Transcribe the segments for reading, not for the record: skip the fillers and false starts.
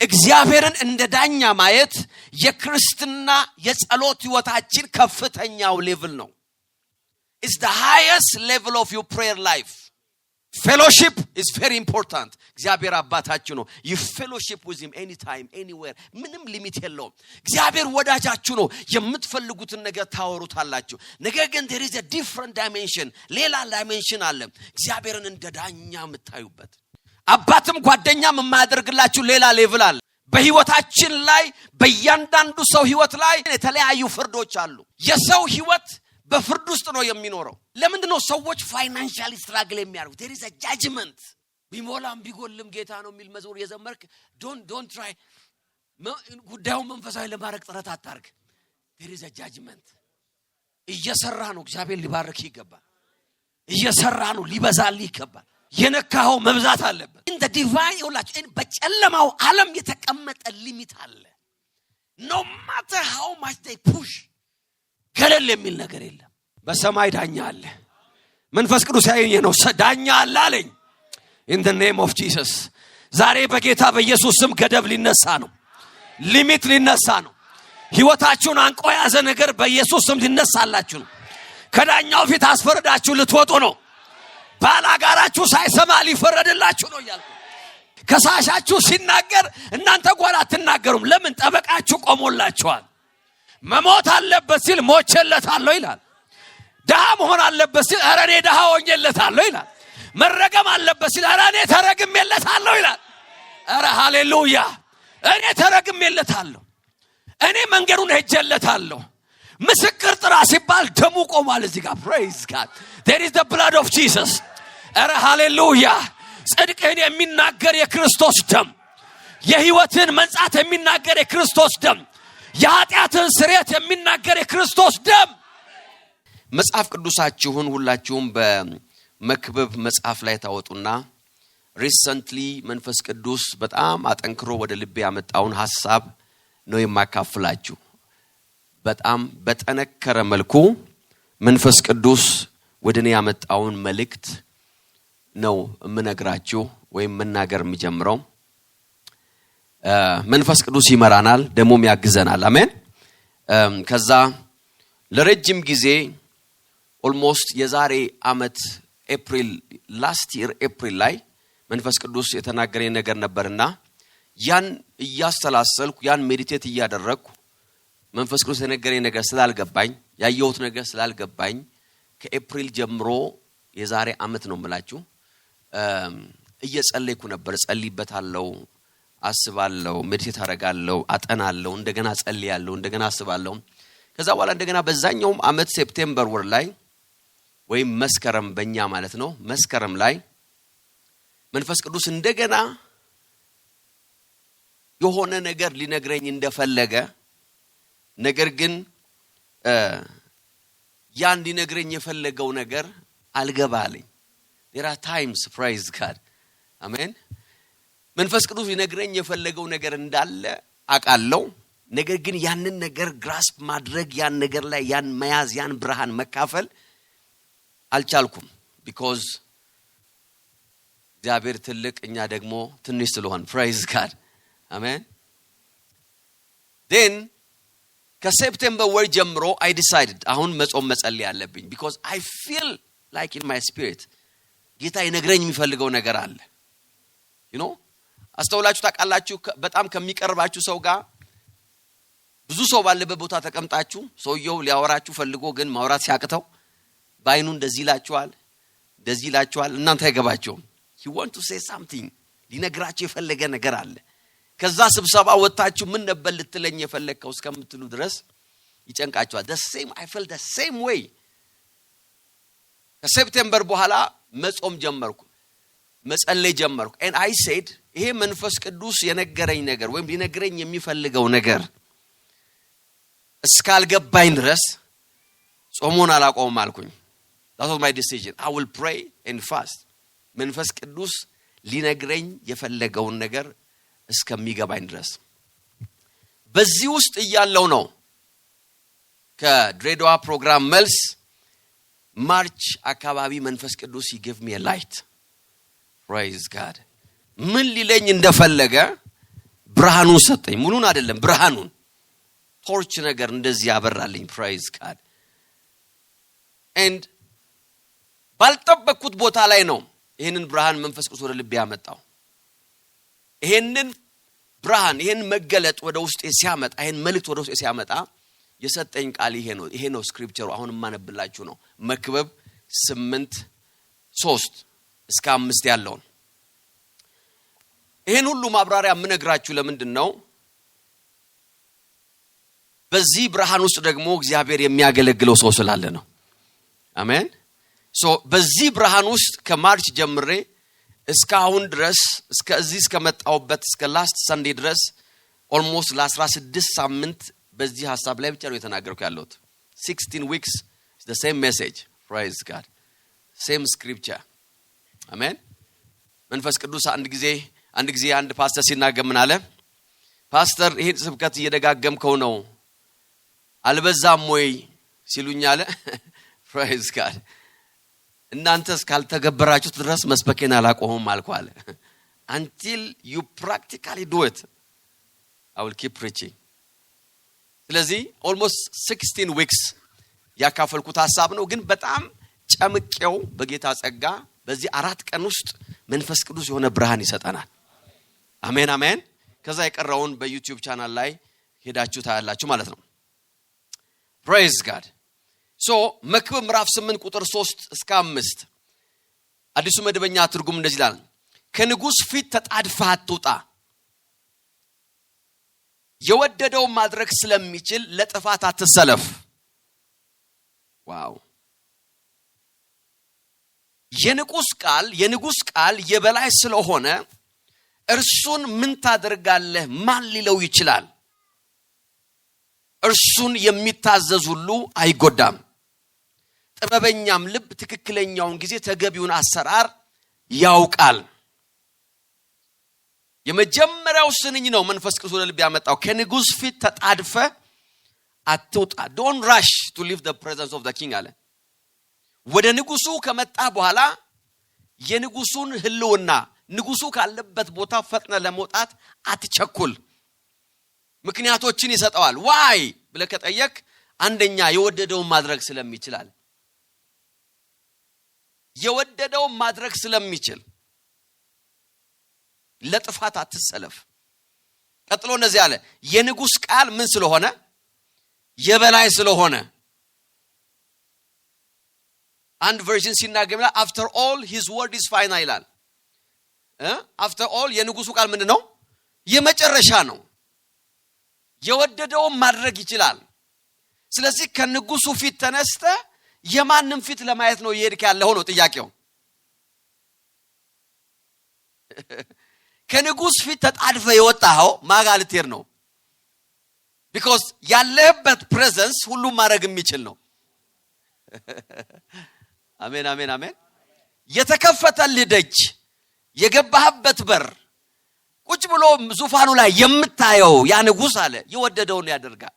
እግዚአብሔርን እንደ ዳኛ ማየት የክርስትና የጸሎት ህይወታችን ከፍተኛው ሌቭል ነው። It's the highest level of your prayer life. Fellowship is very important. እግዚአብሔር አባታችሁ ነው. You fellowship with him anytime, anywhere. ምንም ሊሚት የለውም. እግዚአብሔር ወዳጃችሁ ነው. የምትፈልጉትን ነገር ታወሩታላችሁ. ነገር ግን there is a different dimension. ሌላ dimension አለ. እግዚአብሔርን እንደ ዳኛ የምታዩበት አባትም ጓደኛም የማያደርግላችሁ ሌላ ሌቭል አለ። በህይወታችን ላይ በእያንዳንዱ ሰው ህይወት ላይ የተለያዩ ፍርዶች አሉ። የሰው ህይወት በፍርድ ውስጥ ነው የሚኖረው። ለምንድን ነው ሰዎች ፋይናንሻሊ ስትራግል የሚያደርጉት? there is a judgment. ቢሞላም ቢጎልም ጌታ ነው የሚል መዝሙር የዘመርክ don't try ጉዳዩን መንፈሳዊ ለማድረግ ጥረት አታርግ። there is a judgment. እየሰራ ነው እግዚአብሔር ሊባርክ ይገባል። እየሰራ ነው ሊበዛልህ ይገባል። የነካው መብዛት አለበት። in the divine ይውላችሁ በጨለማው ዓለም የተቀመጠ ሊሚት አለ። no matter how much they push ገለል የሚል ነገር የለም። በሰማይ ዳኛ አለ። መንፈስ ቅዱስ ያየኝ ነው ዳኛ አለ አለኝ። in the name of Jesus ዛሬ በጌታ በኢየሱስ ስም ገደብ ሊነሳ ነው። ሊሚት ሊነሳ ነው። ህይወታችሁን አንቆ ያዘ ነገር በኢየሱስ ስም ሊነሳላችሁ ነው። ከዳኛው ፊት አስፈርዳችሁ ልትወጡ ነው። ባላጋራችሁ ሳይሰማ ሊፈረድላችሁ ነው ይላል። ከሳሻችሁ ሲናገር እናንተ ጓራ አትናገሩም። ለምን? ጠበቃችሁ ቆሞላችኋል። መሞት አለበት ሲል ሞቼለታለሁ ይላል። ደሃ መሆን አለበት ሲል ኧረ እኔ ደሃ ሆኜለታለሁ ይላል። መረገም አለበት ሲል ኧረ እኔ ተረግሜለታለሁ ይላል። ኧረ ሃሌሉያ! እኔ ተረግሜለታለሁ። እኔ መንገዱን ሄጄለታለሁ። ምስክር ጥራ ሲባል ደሙ ቆሟል እዚህ ጋር። praise God. there is the blood of Jesus. ኧረ ሃሌሉያ! ጽድቅን የሚናገር የክርስቶስ ደም፣ የህይወትን መንጻት የሚናገር የክርስቶስ ደም፣ የኃጢአትን ስርየት የሚናገር የክርስቶስ ደም። መጽሐፍ ቅዱሳችሁን ሁላችሁም በመክብብ መጽሐፍ ላይ ታወጡና recently መንፈስ ቅዱስ በጣም አጠንክሮ ወደ ልቤ ያመጣውን ሐሳብ ነው የማካፍላችሁ። በጣም በተነከረ መልኩ መንፈስ ቅዱስ ወደኔ ያመጣውን መልእክት ነው የምነግራችሁ ወይም መናገር የምጀምረው። መንፈስ ቅዱስ ይመራናል ደሞም ያግዘናል። አሜን። ከዛ ለረጅም ጊዜ almost የዛሬ አመት ኤፕሪል last year ኤፕሪል ላይ መንፈስ ቅዱስ የተናገረኝ ነገር ነበርና ያን እያስተላሰልኩ ያን ሜዲቴት እያደረኩ መንፈስ ቅዱስ የነገረኝ ነገር ስላልገባኝ ያየሁት ነገር ስላልገባኝ ከኤፕሪል ጀምሮ የዛሬ አመት ነው የምላችሁ እየጸለይኩ ነበር። ጸልይበታለሁ፣ አስባለሁ፣ ሜዲቴት አደርጋለሁ፣ አጠናለሁ፣ እንደገና ጸልያለሁ፣ እንደገና አስባለሁ። ከዛ በኋላ እንደገና በዛኛው አመት ሴፕቴምበር ወር ላይ ወይም መስከረም በእኛ ማለት ነው መስከረም ላይ መንፈስ ቅዱስ እንደገና የሆነ ነገር ሊነግረኝ እንደፈለገ ነገር ግን ያን ሊነግረኝ የፈለገው ነገር አልገባልኝ። there are times praise God. አሜን። መንፈስ ቅዱስ ሊነግረኝ የፈለገው ነገር እንዳለ አቃለው። ነገር ግን ያንን ነገር grasp ማድረግ ያን ነገር ላይ ያን መያዝ ያን ብርሃን መካፈል አልቻልኩም because እግዚአብሔር ትልቅ እኛ ደግሞ ትንሽ ስለሆን praise God. አሜን። then ከሴፕቴምበር ወር ጀምሮ I decided አሁን መጾም መጸለይ አለብኝ because I feel like in my spirit ጌታ ይነግረኝ የሚፈልገው ነገር አለ። you know አስተውላችሁ ታውቃላችሁ? በጣም ከሚቀርባችሁ ሰው ጋር ብዙ ሰው ባለበት ቦታ ተቀምጣችሁ ሰውየው ሊያወራችሁ ፈልጎ ግን ማውራት ሲያቅተው ባይኑ እንደዚህ ይላችኋል እናንተ አይገባችሁም። he want to say something ሊነግራችሁ የፈለገ ነገር አለ። ከዛ ስብሰባ ወጣችሁ ምን ነበር ልትለኝ የፈለከው እስከምትሉ ድረስ ይጨንቃችኋል። the same I felt the same way። ከሴፕቴምበር በኋላ መጾም ጀመርኩ፣ መጸለይ ጀመርኩ and I said ይሄ መንፈስ ቅዱስ የነገረኝ ነገር ወይም ሊነግረኝ የሚፈልገው ነገር እስካልገባኝ ድረስ ጾሙን አላቆምም አልኩኝ። that was my decision. I will pray and fast። መንፈስ ቅዱስ ሊነግረኝ የፈለገው ነገር እስከሚገባኝ ድረስ በዚህ ውስጥ እያለው ነው ከድሬዳዋ ፕሮግራም መልስ ማርች አካባቢ መንፈስ ቅዱስ he gave me a light. praise God። ምን ሊለኝ እንደፈለገ ብርሃኑን ሰጠኝ ሙሉን አይደለም ብርሃኑን ቶርች ነገር እንደዚህ ያበራልኝ praise God and ባልጠበቅኩት ቦታ ላይ ነው ይሄንን ብርሃን መንፈስ ቅዱስ ወደ ልቤ ያመጣው ይሄንን ብርሃን ይሄን መገለጥ ወደ ውስጥ ሲያመጣ ይሄን መልእክት ወደ ውስጥ ሲያመጣ የሰጠኝ ቃል ይሄ ነው ስክሪፕቸሩ አሁን ማነብላችሁ ነው መክብብ 8:3 እስከ 5 ያለው ይሄን ሁሉ ማብራሪያ ምነግራችሁ ለምንድነው በዚህ ብርሃን ውስጥ ደግሞ እግዚአብሔር የሚያገለግለው ሰው ስላለ ነው አሜን በዚህ ብርሃን ውስጥ ከማርች ጀምሬ እስካሁን ድረስ እስከዚህ እስከመጣውበት እስከ ላስት ሰንዴ ድረስ almost ለ16 ሳምንት በዚህ ሐሳብ ላይ ብቻ ነው የተናገርኩ ያለሁት 16 weeks is the same message praise God same scripture amen መንፈስ ቅዱስ አንድ ጊዜ አንድ ፓስተር ሲናገር ምን አለ ፓስተር ይሄ ስብከት እየደጋገምከው ነው አልበዛም ወይ ሲሉኝ አለ praise God እናንተስ ካልተገበራችሁት ድረስ መስበኬን አላቆምም አልኩ አለ until you practically do it I will keep preaching ስለዚህ almost 16 weeks ያካፈልኩት ሐሳብ ነው ግን በጣም ጨምቄው በጌታ ጸጋ በዚህ 4 ቀን ውስጥ መንፈስ ቅዱስ የሆነ ብርሃን ይሰጣናል አሜን አሜን ከዛ የቀረውን በዩቲዩብ ቻናል ላይ ሄዳችሁ ታያላችሁ ማለት ነው praise God so መክብብ ምዕራፍ 8 ቁጥር 3 እስከ 5 አዲሱ መደበኛ ትርጉም እንደዚህ ይላል ከንጉስ ፊት ተጣድፈህ አትውጣ የወደደው ማድረግ ስለሚችል ለጥፋት አትሰለፍ ዋው የንጉስ ቃል የበላይ ስለሆነ እርሱን ምን ታደርጋለህ ማን ሊለው ይችላል እርሱን የሚታዘዝ ሁሉ አይጎዳም ጥበበኛም ልብ ትክክለኛውን ጊዜ ተገቢውን አሰራር ያውቃል የመጀመሪያው ስንኝ ነው መንፈስ ቅዱስ ወደ ልብ ያመጣው ከንጉስ ፊት ተጣድፈ አትውጣ don't rush to leave the presence of the king አለ ወደ ንጉሱ ከመጣ በኋላ የንጉሱን ህልውና ንጉሱ ካለበት ቦታ ፈጥነ ለመውጣት አትቸኩል ምክንያቶችን ይሰጣዋል why ብለ ከጠየቅ አንደኛ የወደደው ማድረግ ስለሚችላል የወደደው ማድረግ ስለሚችል ለጥፋት አትሰለፍ ቀጥሎ እንደዚህ አለ የንጉስ ቃል ምን ስለሆነ የበላይ ስለሆነ አንድ ቨርዥን ሲናገር after all his word is final ይላል after all የንጉሱ ቃል ምንድነው የመጨረሻ ነው የወደደው ማድረግ ይችላል ስለዚህ ከንጉሱ ፊት ተነስተ የማንንም ፊት ለማየት ነው ይሄድክ ያለው ነው ጥያቄው ከንጉስ ፊት ተጣድፈ የወጣው ማጋልቴር ነው because ያለበት presence ሁሉ ማድረግ የሚችል ነው አሜን አሜን አሜን የተከፈተልህ ደጅ የገባህበት በር ቁጭ ብሎ ዙፋኑ ላይ የምታየው ያ ንጉስ አለ የወደደውን ያደርጋል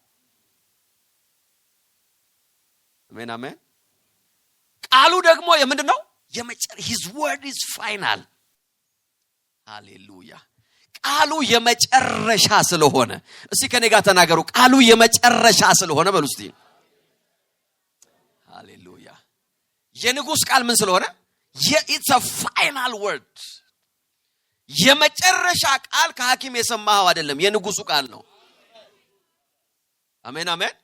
አሜን አሜን ቃሉ ደግሞ የምንድነው his word is final ሃሌሉያ ቃሉ የመጨረሻ ስለሆነ እስቲ ከኔ ጋር ተናገሩ ቃሉ የመጨረሻ ስለሆነ በሉ እስቲ ሃሌሉያ የንጉስ ቃል ምን ስለሆነ it's a final word የመጨረሻ ቃል ከሐኪም የሰማው አይደለም የንጉሱ ቃል ነው አሜን አሜን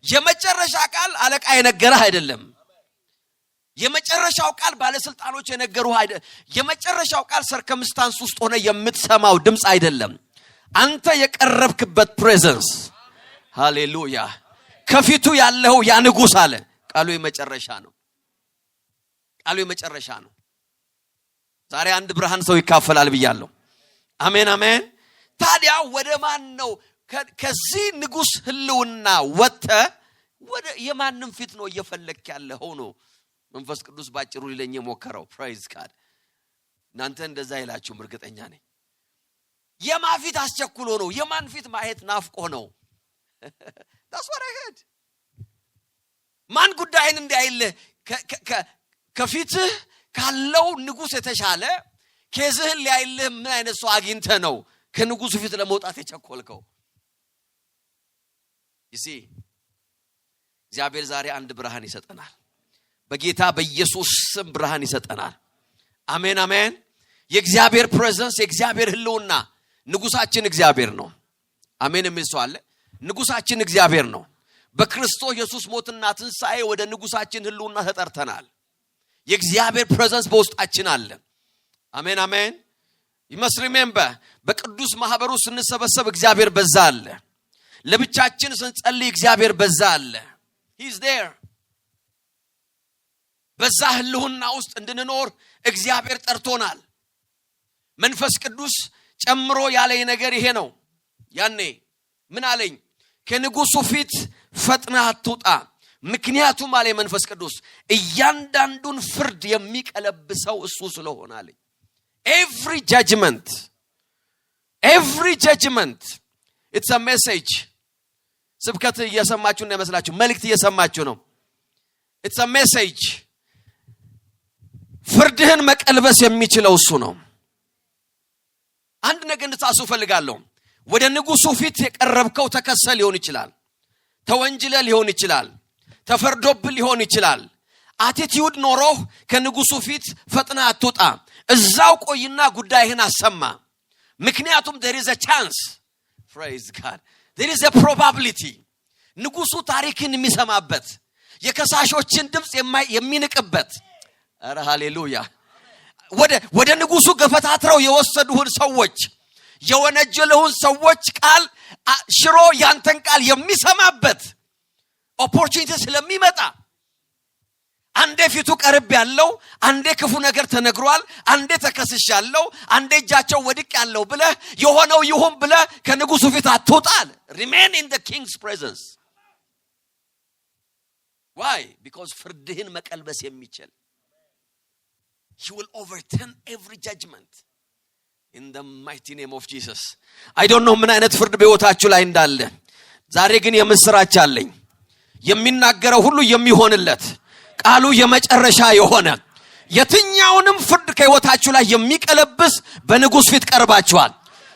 የመጨረሻ ቃል አለቃ የነገረህ አይደለም የመጨረሻው ቃል ባለስልጣኖች የነገሩህ አይደለም የመጨረሻው ቃል ሰርከምስታንስ ውስጥ ሆነ የምትሰማው ድምጽ አይደለም አንተ የቀረብክበት ፕሬዘንስ ሃሌሉያ ከፊቱ ያለው ያ ንጉስ አለ ቃሉ የመጨረሻ ነው ቃሉ የመጨረሻ ነው ዛሬ አንድ ብርሃን ሰው ይካፈላል ብያለሁ አሜን አሜን ታዲያ ወደ ማን ነው ከዚህ ንጉስ ህልውና ወጣ ወደ የማንንም ፊት ነው እየፈለክ ያለው ነው መንፈስ ቅዱስ ባጭሩ ሊለኝ ሞከረው praise God እናንተ እንደዛ ይላችሁ እርግጠኛ ነኝ የማፊት አስቸኩሎ ነው የማን ፊት ማየት ናፍቆ ነው that's what I heard ማን ጉዳይን እንዳይል ከፊትህ ካለው ንጉስ የተሻለ ከዝህን ሊያይልህ ምን አይነት ሰው አግኝተ ነው ከንጉሱ ፊት ለመውጣት የቸኮልከው? ይሲ እግዚአብሔር ዛሬ አንድ ብርሃን ይሰጠናል። በጌታ በኢየሱስ ስም ብርሃን ይሰጠናል። አሜን አሜን። የእግዚአብሔር ፕሬዘንስ የእግዚአብሔር ህልውና ንጉሳችን እግዚአብሔር ነው። አሜን የሚል ሰው አለ? ንጉሳችን እግዚአብሔር ነው። በክርስቶስ ኢየሱስ ሞትና ትንሣኤ ወደ ንጉሳችን ህልውና ተጠርተናል። የእግዚአብሔር ፕሬዘንስ በውስጣችን አለ። አሜን አሜን። ይመስሪሜምበ በቅዱስ ማህበሩ ስንሰበሰብ እግዚአብሔር በዛ አለ። ለብቻችን ስንጸልይ እግዚአብሔር በዛ አለ። he is there። በዛ ህልውና ውስጥ እንድንኖር እግዚአብሔር ጠርቶናል። መንፈስ ቅዱስ ጨምሮ ያለኝ ነገር ይሄ ነው። ያኔ ምን አለኝ? ከንጉሱ ፊት ፈጥነህ አትውጣ፣ ምክንያቱም አለኝ መንፈስ ቅዱስ እያንዳንዱን ፍርድ የሚቀለብሰው እሱ ስለሆነ አለኝ። every judgment it's a message። ስብከት እየሰማችሁ ነው መስላችሁ? መልእክት እየሰማችሁ ነው? it's a message። ፍርድህን መቀልበስ የሚችለው እሱ ነው። አንድ ነገር እንድታስቡ ፈልጋለሁ። ወደ ንጉሱ ፊት የቀረብከው ተከሰ ሊሆን ይችላል፣ ተወንጅለ ሊሆን ይችላል፣ ተፈርዶብ ሊሆን ይችላል። አቲቲዩድ ኖሮ ከንጉሱ ፊት ፈጥና አትውጣ፣ እዛው ቆይና ጉዳይህን አሰማ። ምክንያቱም there is a chance, praise God, there is a probability። ንጉሱ ታሪክን የሚሰማበት የከሳሾችን ድምጽ የሚንቅበት። አረ ሃሌሉያ። ወደ ንጉሱ ገፈታትረው የወሰዱህን ሰዎች የወነጀሉህን ሰዎች ቃል ሽሮ ያንተን ቃል የሚሰማበት ኦፖርቹኒቲ ስለሚመጣ አንዴ ፊቱ ቀርብ ያለው አንዴ ክፉ ነገር ተነግሯል፣ አንዴ ተከስሻለሁ፣ አንዴ እጃቸው ወድቅ ያለው ብለ የሆነው ይሁን ብለ ከንጉሱ ፊት አትውጣል። remain in the king's presence። why? because ፍርድህን መቀልበስ የሚችል he will overturn every judgment in the mighty name of Jesus። I don't know ምን አይነት ፍርድ በህይወታችሁ ላይ እንዳለ። ዛሬ ግን የምስራች አለኝ። የሚናገረው ሁሉ የሚሆንለት ቃሉ የመጨረሻ የሆነ የትኛውንም ፍርድ ከህይወታችሁ ላይ የሚቀለብስ በንጉስ ፊት ቀርባችኋል።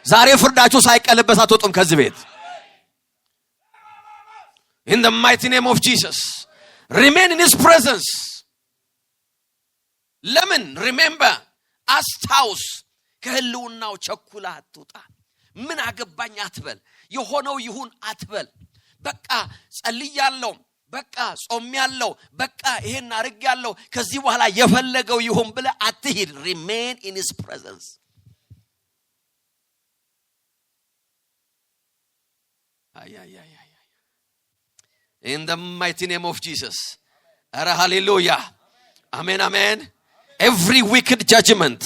ዛሬ ፍርዳችሁ ሳይቀለበስ አትወጡም ከዚህ ቤት። in the mighty name of Jesus remain in his presence። ለምን? remember አስታውስ፣ ከህልውናው ቸኩላ አትውጣ። ምን አገባኝ አትበል፣ የሆነው ይሁን አትበል። በቃ ጸልያለሁ፣ በቃ ጾምያለሁ፣ በቃ ይሄን አርጋለሁ፣ ከዚህ በኋላ የፈለገው ይሁን ብለ አትሂድ። remain in his presence። in the mighty name of Jesus። አረ ሃሌሉያ፣ አሜን አሜን። every wicked judgment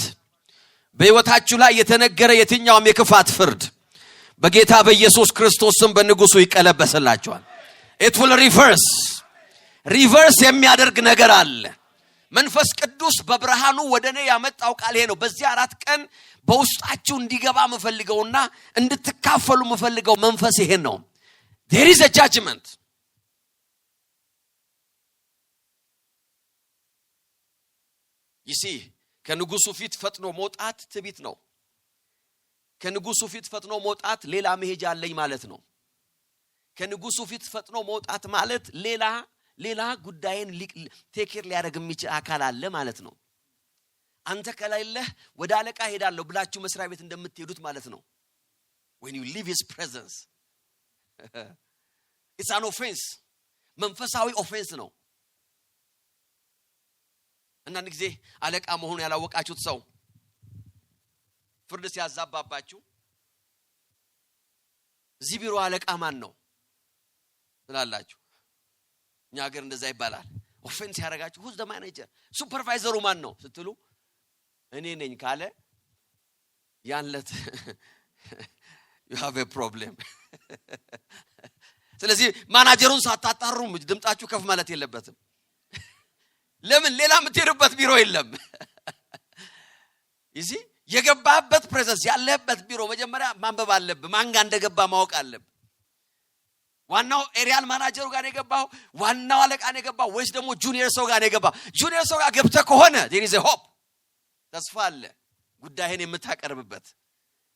በህይወታችሁ ላይ የተነገረ የትኛውም የክፋት ፍርድ በጌታ በኢየሱስ ክርስቶስ ስም በንጉሱ ይቀለበስላችኋል። it will reverse የሚያደርግ ነገር አለ። መንፈስ ቅዱስ በብርሃኑ ወደኔ ያመጣው ቃል ይሄ ነው። በዚህ 4 ቀን በውስጣችሁ እንዲገባ መፈልገውና እንድትካፈሉ መፈልገው መንፈስ ይሄ ነው። there is a judgment። you see ከንጉሱ ፊት ፈጥኖ መውጣት ትቢት ነው። ከንጉሱ ፊት ፈጥኖ መውጣት ሌላ መሄጃ አለኝ ማለት ነው። ከንጉሱ ፊት ፈጥኖ መውጣት ማለት ሌላ ጉዳይን ቴኬር ሊያደርግ የሚችል አካል አለ ማለት ነው። አንተ ከላይለህ ወደ አለቃ ሄዳለሁ ብላችሁ መስሪያ ቤት እንደምትሄዱት ማለት ነው። when you leave his presence it's an offense። መንፈሳዊ ኦፌንስ ነው። አንዳንድ ጊዜ አለቃ መሆኑ ያላወቃችሁት ሰው ፍርድ ሲያዛባባችሁ እዚህ ቢሮ አለቃ ማን ነው ትላላችሁ። እኛ ሀገር እንደዛ ይባላል። ኦፌንስ ያደርጋችሁ who's the manager? ሱፐርቫይዘሩ ማን ነው ስትሉ እኔ ነኝ ካለ ያንለት you have a problem። ስለዚህ ማናጀሩን ሳታጣሩ ድምጣችሁ ከፍ ማለት የለበትም። ለምን? ሌላ የምትሄዱበት ቢሮ የለም። ይሲ የገባበት ፕሬዘንስ ያለበት ቢሮ መጀመሪያ ማንበብ አለብህ። ማን ጋር እንደገባ ማወቅ አለብህ። ዋናው ኤሪያል ማናጀሩ ጋር ነው የገባው፣ ዋናው አለቃ ነው የገባው ወይስ ደግሞ ጁኒየር ሰው ጋር ነው የገባው? ጁኒየር ሰው ጋር ገብተህ ከሆነ there is a hope፣ ተስፋ አለ ጉዳይህን የምታቀርብበት።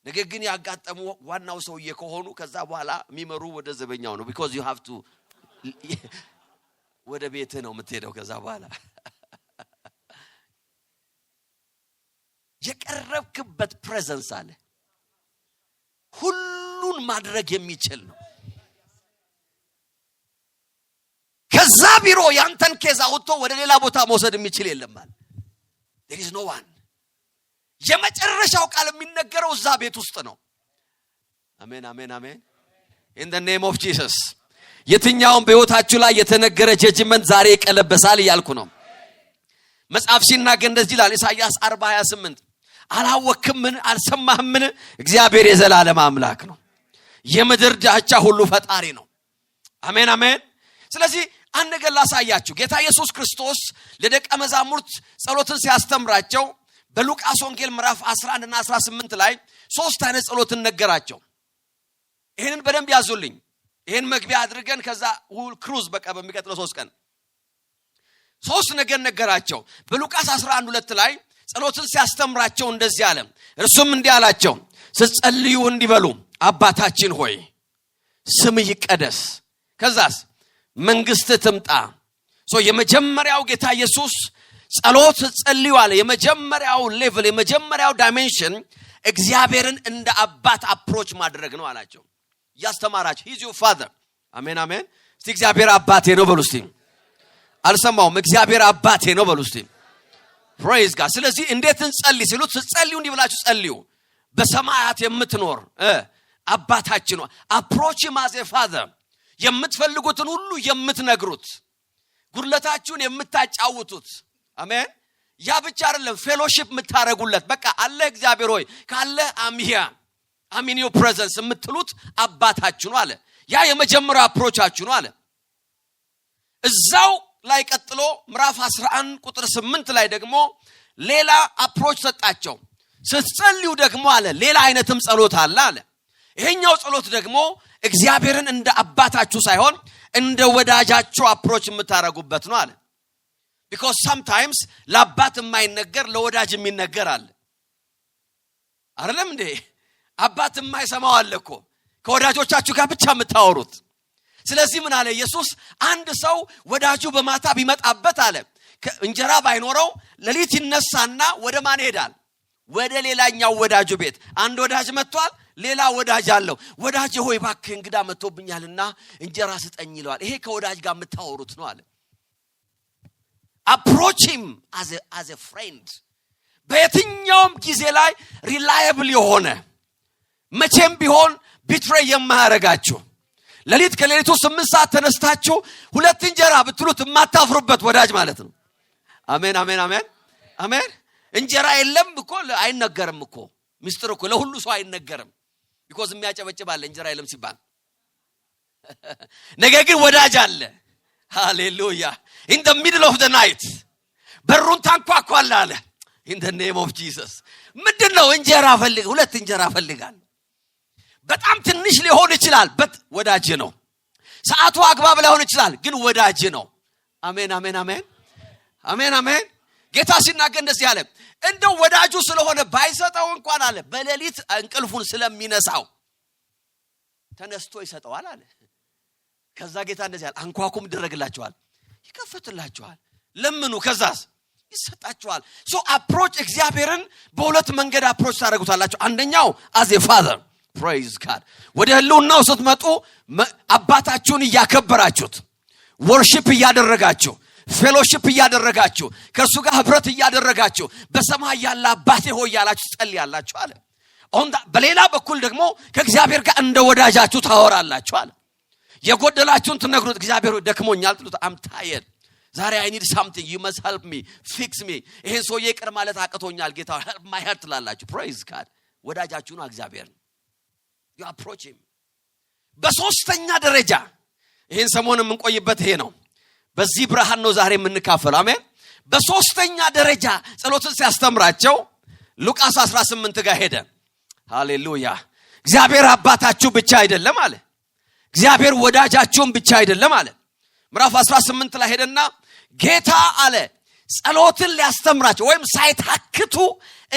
ነገር ግን ያጋጠሙ ዋናው ሰውዬ ከሆኑ ከዛ በኋላ የሚመሩ ወደ ዘበኛው ነው because you have to ወደ ቤት ነው የምትሄደው ከዛ በኋላ የቀረብክበት ፕሬዘንስ አለ ሁሉን ማድረግ የሚችል ነው ከዛ ቢሮ ያንተን ኬዝ አውጥቶ ወደ ሌላ ቦታ መውሰድ የሚችል የለም ማለት there is no one የመጨረሻው ቃል የሚነገረው እዛ ቤት ውስጥ ነው አሜን አሜን አሜን in the name of Jesus የትኛውም በህይወታችሁ ላይ የተነገረ ጀጅመንት ዛሬ ይቀለበሳል ይያልኩ ነው መጽሐፍ ሲናገር እንደዚህ ይላል ኢሳይያስ 40:28 አላወክምን አልሰማህምን እግዚአብሔር የዘላለም አምላክ ነው የምድር ዳርቻ ሁሉ ፈጣሪ ነው አሜን አሜን ስለዚህ አንድ ነገር ላሳያችሁ ጌታ ኢየሱስ ክርስቶስ ለደቀ መዛሙርት ጸሎትን ሲያስተምራቸው በሉቃስ ወንጌል ምዕራፍ 11 እና 18 ላይ ሶስት አይነት ጸሎትን ነገራቸው ይሄንን በደንብ ያዙልኝ ይሄን መግቢያ አድርገን ከዛ ክሩዝ በቃ በሚቀጥለው 3 ቀን ሶስት ነገር ነገራቸው በሉቃስ 11:2 ላይ ጸሎትን ሲያስተምራቸው እንደዚህ አለ እርሱም እንዲህ አላቸው ስትጸልዩ እንዲበሉ አባታችን ሆይ ስም ይቀደስ ከዛስ መንግስት ትምጣ የመጀመሪያው ጌታ ኢየሱስ ጸሎት ጸልዩ አለ የመጀመሪያው ሌቭል የመጀመሪያው ዳይሜንሽን እግዚአብሔርን እንደ አባት አፕሮች ማድረግ ነው አላቸው ያስተማራቸው he's your father አሜን አሜን እስቲ እግዚአብሔር አባቴ ነው በሉ እስቲ አልሰማውም እግዚአብሔር አባቴ ነው በሉ እስቲ praise God ስለዚህ እንዴት እንጸልይ ሲሉት ጸልዩ እንዲህ ብላችሁ ጸልዩ በሰማያት የምትኖር አባታችን ነው approach him as a father የምትፈልጉትን ሁሉ የምትነግሩት ጉድለታችሁን የምታጫውቱት አሜን ያ ብቻ አይደለም ፌሎሺፕ የምታረጉለት በቃ አለ እግዚአብሔር ሆይ ካለ አሚን ዩ ፕሬዘንስ የምትሉት አባታችሁ ነው አለ ያ የመጀመሪያው አፕሮቻችሁ ነው አለ እዛው ላይ ቀጥሎ ምዕራፍ 11 ቁጥር 8 ላይ ደግሞ ሌላ አፕሮች ሰጣቸው ስትጸልዩ ደግሞ አለ ሌላ አይነትም ጸሎት አለ ይሄኛው ጸሎት ደግሞ እግዚአብሔርን እንደ አባታችሁ ሳይሆን እንደ ወዳጃችሁ አፕሮች የምታረጉበት ነው አለ because sometimes ለአባት የማይነገር ለወዳጅ የሚነገር አለ አይደለም እንዴ አባት የማይሰማው አለ እኮ ከወዳጆቻችሁ ጋር ብቻ የምታወሩት ስለዚህ ምን አለ ኢየሱስ አንድ ሰው ወዳጁ በማታ ቢመጣበት አለ እንጀራ ባይኖረው ለሊት ይነሳና ወደ ማን ይሄዳል ወደ ሌላኛው ወዳጁ ቤት አንድ ወዳጅ መጥቷል ሌላ ወዳጅ አለው ወዳጅ ሆይ ባክህ እንግዳ መጥቶብኛልና እንጀራ ስጠኝ ይለዋል ይሄ ከወዳጅ ጋር የምታወሩት ነው አለ approach him as a friend በየትኛውም ጊዜ ላይ reliable የሆነ መቼም ቢሆን betray የማያረጋችሁ ለሊት ከሌሊቱ 8 ሰዓት ተነስታችሁ ሁለት እንጀራ ብትሉት የማታፍሩበት ወዳጅ ማለት ነው አሜን አሜን አሜን አሜን እንጀራ የለም እኮ አይነገርም እኮ ሚስጥር እኮ ለሁሉ ሰው አይነገርም because የሚያጨበጭባል እንጀራ የለም ሲባል ነገር ግን ወዳጅ አለ ሃሌሉያ in the middle of the night በሩን ታንኳኳለ አለ in the name of Jesus ምንድነው እንጀራ ፈልግ ሁለት እንጀራ ፈልጋል በጣም ትንሽ ሊሆን ይችላል ወዳጅ ነው ሰዓቱ አግባብ ላይሆን ይችላል ግን ወዳጅ ነው አሜን አሜን አሜን አሜን አሜን ጌታ ሲናገር እንደዚህ አለ እንደው ወዳጁ ስለሆነ ባይሰጠው እንኳን አለ በሌሊት እንቅልፉን ስለሚነሳው ተነስቶ ይሰጠዋል አለ ከዛ ጌታ እንደዚህ አለ አንኳኩም ይደረግላችኋል ይከፈትላችኋል ለምኑ ከዛስ ይሰጣችኋል አፕሮች እግዚአብሔርን በሁለት መንገድ አፕሮች ታደርጉታላችሁ አንደኛው as a father praise God ወደ ህልውናው ስትመጡ አባታችሁን ያከበራችሁት worship ያደረጋችሁ ፌሎሺፕ ያደረጋችሁ ከሱ ጋር ህብረት ያደረጋችሁ በሰማይ ያለ አባቴ ሆይ ያላችሁ ጸልያላችሁ አለ በሌላ በኩል ደግሞ ከእግዚአብሔር ጋር እንደ ወዳጃችሁ ታወራላችሁ አለ የጎደላችሁን ትነግሩት እግዚአብሔር ሆይ ደክሞኛል ትሉት I'm tired ዛሬ I need something you must help me fix me ይሄን ሰው ይቅር ማለት አቅቶኛል ጌታ help my heart ላላችሁ praise God ወዳጃችሁ ነው እግዚአብሔር you approach him በሶስተኛ ደረጃ ይሄን ሰሞን የምንቆይበት ይሄ ነው በዚህ ብርሃን ነው ዛሬ የምንካፈለው አሜን በሶስተኛ ደረጃ ጸሎትን ሲያስተምራቸው ሉቃስ 18 ጋር ሄደ ሃሌሉያ እግዚአብሔር አባታችሁ ብቻ አይደለም አለ እግዚአብሔር ወዳጃችሁም ብቻ አይደለም አለ ምዕራፍ 18 ላይ ሄደና ጌታ አለ ጸሎትን ሊያስተምራቸው ወይም ሳይታክቱ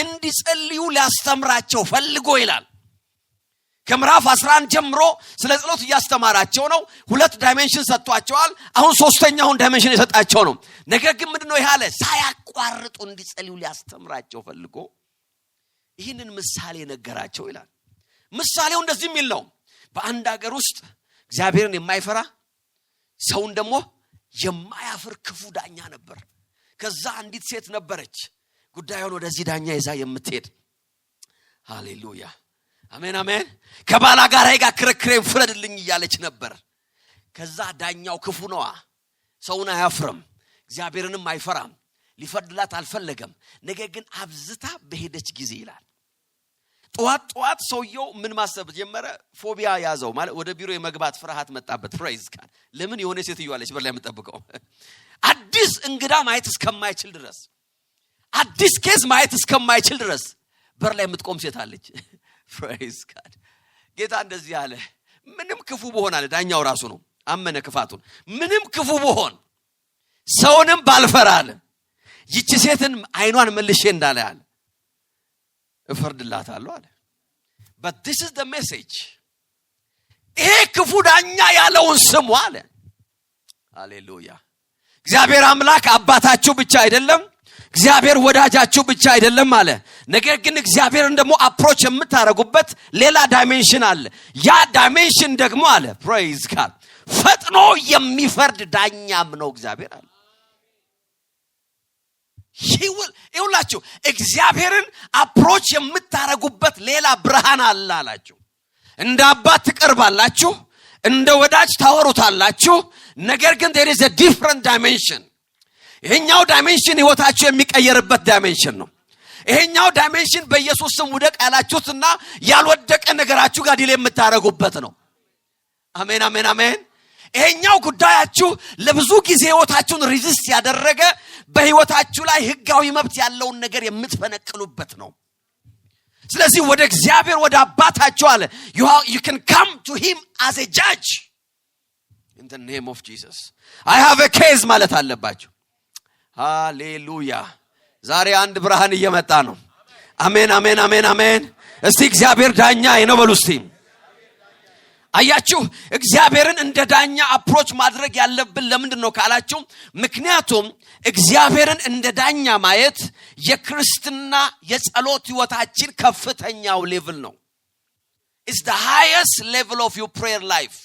እንዲጸልዩ ሊያስተምራቸው ፈልጎ ይላል ከምዕራፍ 11 ጀምሮ ስለ ጸሎት ያስተማራቸው ነው። 2 ዳይሜንሽን ሰጥቷቸዋል። አሁን 3ኛውን ዳይሜንሽን የሰጣቸው ነው። ነገር ግን ምንድነው ያለ ሳያቋርጡ እንዲጸልዩ ሊያስተምራቸው ፈልጎ ይህንን ምሳሌ ነገራቸው ይላል። ምሳሌው እንደዚህ የሚል ነው። በአንድ ሀገር ውስጥ እግዚአብሔርን የማይፈራ ሰውን ደግሞ የማያፍር ክፉ ዳኛ ነበር። ከዛ አንዲት ሴት ነበረች ጉዳዩን ወደዚህ ዳኛ ይዛ የምትሄድ። ሃሌሉያ አሜን አሜን። ከባላ ጋር ሄጋ ክርክሬን ፍረድልኝ እያለች ነበር። ከዛ ዳኛው ክፉ ነዋ፣ ሰውን አያፍርም፣ እግዚአብሔርንም አይፈራም፣ ሊፈርድላት አልፈለገም። ነገር ግን አብዝታ በሄደች ጊዜ ይላል ጧት ሰውየው ምን ማሰብ ጀመረ? ፎቢያ ያዘው ማለት ወደ ቢሮ የመግባት ፍርሃት መጣበት። ፕሬዝ ጋድ። ለምን? የሆነ ሴትዮ አለች በር ላይ የምትጠብቀው አዲስ እንግዳ ማየት እስከማይችል ድረስ፣ አዲስ ኬዝ ማየት እስከማይችል ድረስ በር ላይ የምትቆም ሴት አለች። ፕሬዝ ጋድ። ጌታ እንደዚህ አለ፣ ምንም ክፉ በሆን አለ ዳኛው ራሱ ነው አመነ ክፋቱን። ምንም ክፉ በሆን ሰውንም ባልፈራ አለ ይቺ ሴትን አይኗን መልሼ እንዳለ አለ እፈርድላታለሁ አለ። but this is the message። ይሄ ክፉ ዳኛ ያለውን ስሙ አለ። ሃሌሉያ። እግዚአብሔር አምላክ አባታችሁ ብቻ አይደለም፣ እግዚአብሔር ወዳጃችሁ ብቻ አይደለም አለ። ነገር ግን እግዚአብሔርን ደግሞ አፕሮች የምታረጉበት ሌላ ዳይሜንሽን አለ። ያ ዳይሜንሽን ደግሞ አለ ፕሬዝ ጋድ ፈጥኖ የሚፈርድ ዳኛም ነው እግዚአብሔር አለ። ይውላችሁ እግዚአብሔርን አፕሮች የምታረጉበት ሌላ ብርሃን አለ አላችሁ። እንደ አባት ትቀርባላችሁ፣ እንደ ወዳጅ ታወሩታላችሁ። ነገር ግን there is a different dimension። ይሄኛው ዳይሜንሽን ህይወታችሁ የሚቀየርበት ዳይሜንሽን ነው። ይሄኛው ዳይሜንሽን በኢየሱስ ስም ውደቅ ያላችሁትና ያልወደቀ ነገራችሁ ጋር ዲል የምታረጉበት ነው። አሜን አሜን አሜን። ይሄኛው ጉዳያችሁ ለብዙ ጊዜ ህይወታችሁን ሪዚስት ያደረገ በህይወታችሁ ላይ ህጋዊ መብት ያለውን ነገር የምትፈነቅሉበት ነው። ስለዚህ ወደ እግዚአብሔር ወደ አባታችሁ አለ you can come to him as a judge in the name of Jesus. I have a case ማለት አለባችሁ። ሃሌሉያ። ዛሬ አንድ ብርሃን እየመጣ ነው። አሜን አሜን አሜን አሜን። እስቲ እግዚአብሔር ዳኛዬ ነው በሉ እስቲ። አያችሁ እግዚአብሔርን እንደ ዳኛ አፕሮች ማድረግ ያለብን ለምንድን ነው ካላችሁ፣ ምክንያቱም እግዚአብሔርን እንደ ዳኛ ማየት የክርስትና የጸሎት ህይወታችን ከፍተኛው ሌቭል ነው። It's the highest level of your prayer life.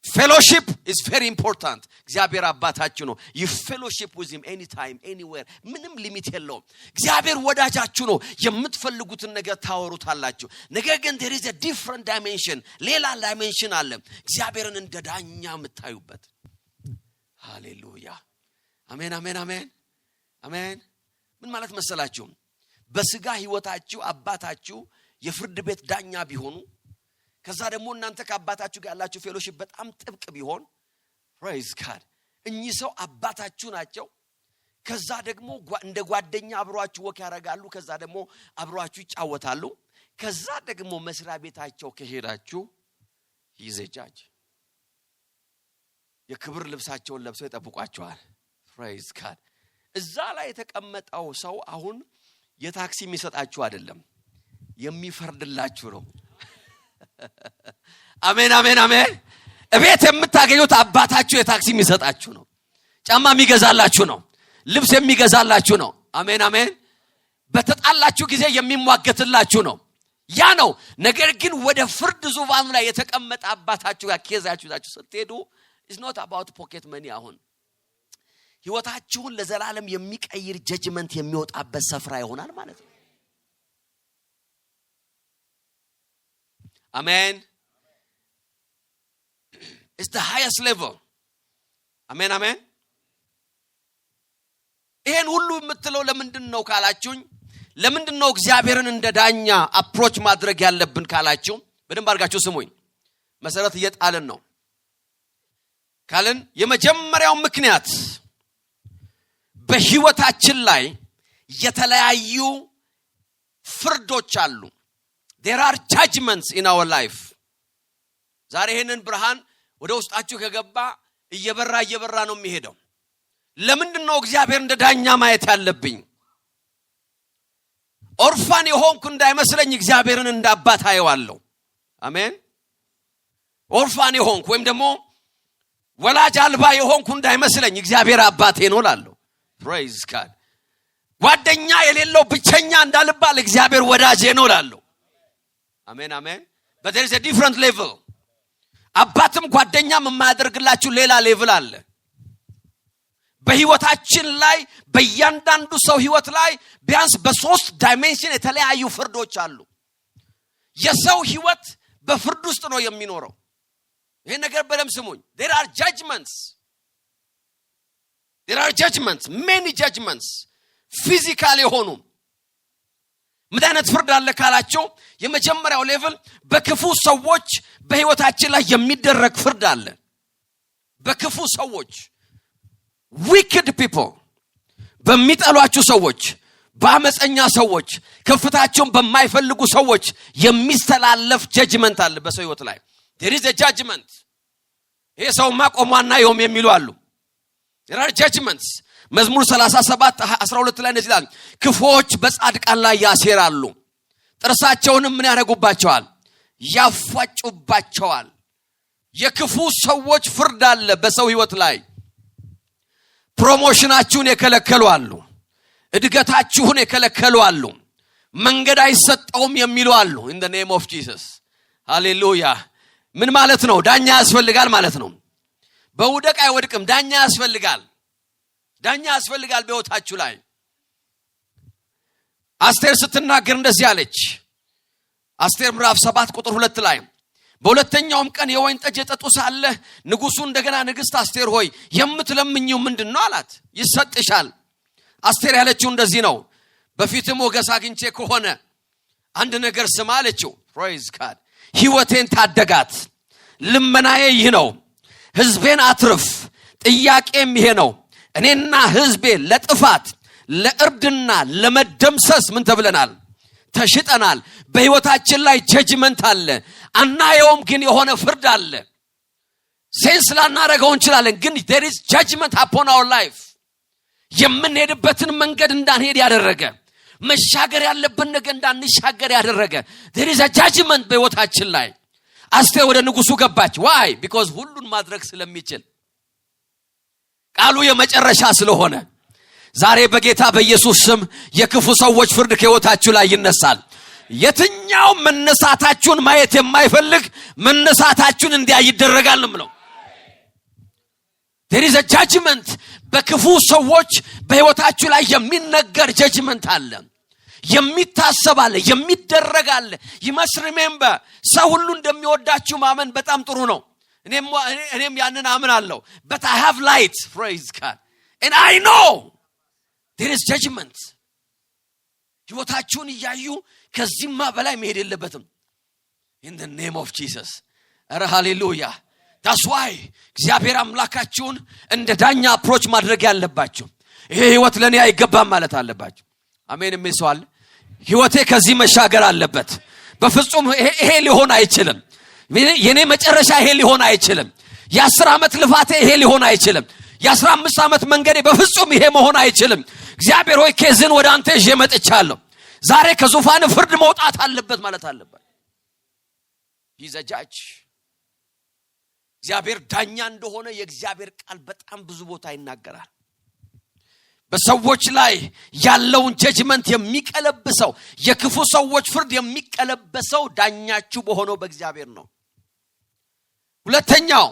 Fellowship is very important. እግዚአብሔር አባታችሁ ነው። You fellowship with him anytime anywhere. ምንም ሊሚት የለውም። እግዚአብሔር ወዳጃችሁ ነው። የምትፈልጉትን ነገር ታወሩታላችሁ። ነገር ግን there is a different dimension። ሌላ ዳይሜንሽን አለ እግዚአብሔርን እንደ ዳኛ የምታዩበት። ሃሌሉያ አሜን አሜን አሜን አሜን። ምን ማለት መሰላችሁ? በስጋ ህይወታችሁ አባታችሁ የፍርድ ቤት ዳኛ ቢሆኑ፣ ከዛ ደግሞ እናንተ ከአባታችሁ ጋር ያላችሁ ፌሎሺፕ በጣም ጥብቅ ቢሆን፣ ፕሬዝ ጋድ እኚህ ሰው አባታችሁ ናቸው። ከዛ ደግሞ እንደ ጓደኛ አብሯችሁ ወክ ያረጋሉ። ከዛ ደግሞ አብሯችሁ ይጫወታሉ። ከዛ ደግሞ መስሪያ ቤታቸው ከሄዳችሁ ይዘጃጅ የክብር ልብሳቸውን ለብሰው ይጠብቋቸዋል። ፕሬዝ ጋድ። እዛ ላይ የተቀመጠው ሰው አሁን የታክሲ የሚሰጣችሁ አይደለም፣ የሚፈርድላችሁ ነው። አሜን አሜን አሜን። እቤት የምታገኙት አባታችሁ የታክሲ የሚሰጣችሁ ነው፣ ጫማ የሚገዛላችሁ ነው፣ ልብስ የሚገዛላችሁ ነው። አሜን አሜን። በተጣላችሁ ጊዜ የሚሟገትላችሁ ነው። ያ ነው። ነገር ግን ወደ ፍርድ ዙፋኑ ላይ የተቀመጠ አባታችሁ ጋር ኬዛችሁ ይዛችሁ ስትሄዱ is not about pocket money። አሁን ህይወታችሁን ለዘላለም የሚቀይር ጀጅመንት የሚወጣበት ስፍራ ይሆናል ማለት ነው። አሜን። It's the highest level። አሜን አሜን። ይሄን ሁሉ የምትለው ለምንድን ነው ካላችሁኝ፣ ለምንድን ነው እግዚአብሔርን እንደ ዳኛ አፕሮች ማድረግ ያለብን ካላችሁ፣ በደንብ አድርጋችሁ ስሙኝ። መሰረት እየጣልን ነው ካለን የመጀመሪያው ምክንያት በህይወታችን ላይ የተለያዩ ፍርዶች አሉ። There are judgments in our life። ዛሬ ይሄንን ብርሃን ወደ ውስጣችሁ ከገባ እየበራ ነው የሚሄደው። ለምንድን ነው እግዚአብሔር እንደ ዳኛ ማየት ያለብኝ? ኦርፋን የሆንኩ እንዳይመስለኝ እግዚአብሔርን እንዳባት አየዋለሁ። አሜን። ኦርፋን የሆንኩ ወይም ደግሞ ወላጅ አልባ የሆንኩ እንዳይመስለኝ እግዚአብሔር አባቴ ነው እላለሁ። praise God። ጓደኛ የሌለው ብቸኛ እንዳልባል እግዚአብሔር ወዳጄ ነው እላለሁ። አሜን አሜን። but there is a different level። አባትም ጓደኛም የማያደርግላችሁ ሌላ ሌቭል አለ። በህይወታችን ላይ በእያንዳንዱ ሰው ህይወት ላይ ቢያንስ በሶስት ዳይሜንሽን የተለያዩ ፍርዶች አሉ። የሰው ህይወት በፍርድ ውስጥ ነው የሚኖረው። ይሄ ነገር በደም ስሙኝ። there are judgments many judgments ፊዚካል የሆኑ። ምን አይነት ፍርድ አለ ካላችሁ የመጀመሪያው ሌቭል በክፉ ሰዎች በህይወታችን ላይ የሚደረግ ፍርድ አለ። በክፉ ሰዎች wicked people በሚጠሏችሁ ሰዎች፣ በአመፀኛ ሰዎች፣ ከፍታቸውን በማይፈልጉ ሰዎች የሚስተላለፍ ጀጅመንት አለ በሰው ህይወት ላይ። there is a judgment። ይሄ ሰውማ ቆሟና ይሁን የሚሉ አሉ። there are judgments። መዝሙር 37:12 ላይ እንደዚህ ይላል፣ ክፉዎች በጻድቃን ላይ ያሴራሉ፣ ጥርሳቸውንም ምን ያደርጉባቸዋል? ያፏጩባቸዋል። የክፉ ሰዎች ፍርድ አለ በሰው ህይወት ላይ። ፕሮሞሽናችሁን የከለከሉ አሉ፣ እድገታችሁን የከለከሉ አሉ፣ መንገድ አይሰጠውም የሚሉ አሉ። in the name of Jesus hallelujah። ምን ማለት ነው? ዳኛ ያስፈልጋል ማለት ነው። በውደቅ አይወድቅም፣ ዳኛ ያስፈልጋል። ዳኛ ያስፈልጋል በህይወታችሁ ላይ። አስቴር ስትናገር እንደዚህ አለች። አስቴር ምዕራፍ 7:2 ላይ በሁለተኛውም ቀን የወይን ጠጅ የጠጡ ሳለ ንጉሱ እንደገና ንግስት አስቴር ሆይ የምትለምኚው ምንድነው አላት። ይሰጥሻል። አስቴር ያለችው እንደዚህ ነው፣ በፊትም ሞገስ አግኝቼ ከሆነ አንድ ነገር ስማ አለችው። praise God። ህይወቴን ታደጋት፣ ልመናዬ ይህ ነው፣ ህዝቤን አትርፍ፣ ጥያቄም ይሄ ነው። እኔና ህዝቤ ለጥፋት ለእርድና ለመደምሰስ ምን ተብለናል? ተሽጠናል። በህይወታችን ላይ ጀጅመንት አለ። አናየውም ግን የሆነ ፍርድ አለ። ሴንስ ላናረገው እንችላለን ግን there is judgment upon our life። የምንሄድበትን መንገድ እንዳንሄድ ያደረገ፣ መሻገር ያለብን ነገር እንዳንሻገር ያደረገ there is a judgment በህይወታችን ላይ። አስቴር ወደ ንጉሱ ገባች። why? because ሁሉን ማድረግ ስለሚችል፣ ቃሉ የመጨረሻ ስለሆነ። ዛሬ በጌታ በኢየሱስ ስም የክፉ ሰዎች ፍርድ ከህይወታችሁ ላይ ይነሳል። የትኛው መነሳታችሁን ማየት የማይፈልግ መነሳታችሁን እንዲያ ይደረጋል ነው። there is a judgment። በክፉ ሰዎች በህይወታችሁ ላይ የሚነገር ጀጅመንት አለ፣ የሚታሰብ አለ፣ የሚደረግ አለ። you must remember ሰው ሁሉ እንደሚወዳችሁ ማመን በጣም ጥሩ ነው። እኔም ያንን አምናለሁ። but I have light, praise God, and I know there is judgment። ህይወታችሁን እያዩ ከዚህማ በላይ መሄድ የለበትም። in the name of Jesus ኧረ ሃሌሉያ። that's why እግዚአብሔር አምላካችሁን እንደ ዳኛ አፕሮች ማድረግ ያለባችሁ። ይሄ ህይወት ለኔ አይገባም ማለት አለባችሁ። አሜን የሚሰዋል። ህይወቴ ከዚህ መሻገር አለበት። በፍጹም ይሄ ሊሆን አይችልም። የኔ መጨረሻ ይሄ ሊሆን አይችልም። የ10 ዓመት ልፋቴ ይሄ ሊሆን አይችልም። የ15 ዓመት መንገዴ በፍጹም ይሄ መሆን አይችልም። እግዚአብሔር ሆይ ከዝን ወደ አንተ ይዤ መጥቻለሁ። ዛሬ ከዙፋን ፍርድ መውጣት አለበት ማለት አለበት። he's a judge። እግዚአብሔር ዳኛ እንደሆነ የእግዚአብሔር ቃል በጣም ብዙ ቦታ ይናገራል። በሰዎች ላይ ያለውን ጀጅመንት የሚቀለብሰው፣ የክፉ ሰዎች ፍርድ የሚቀለበሰው ዳኛችሁ በሆነው በእግዚአብሔር ነው። ሁለተኛው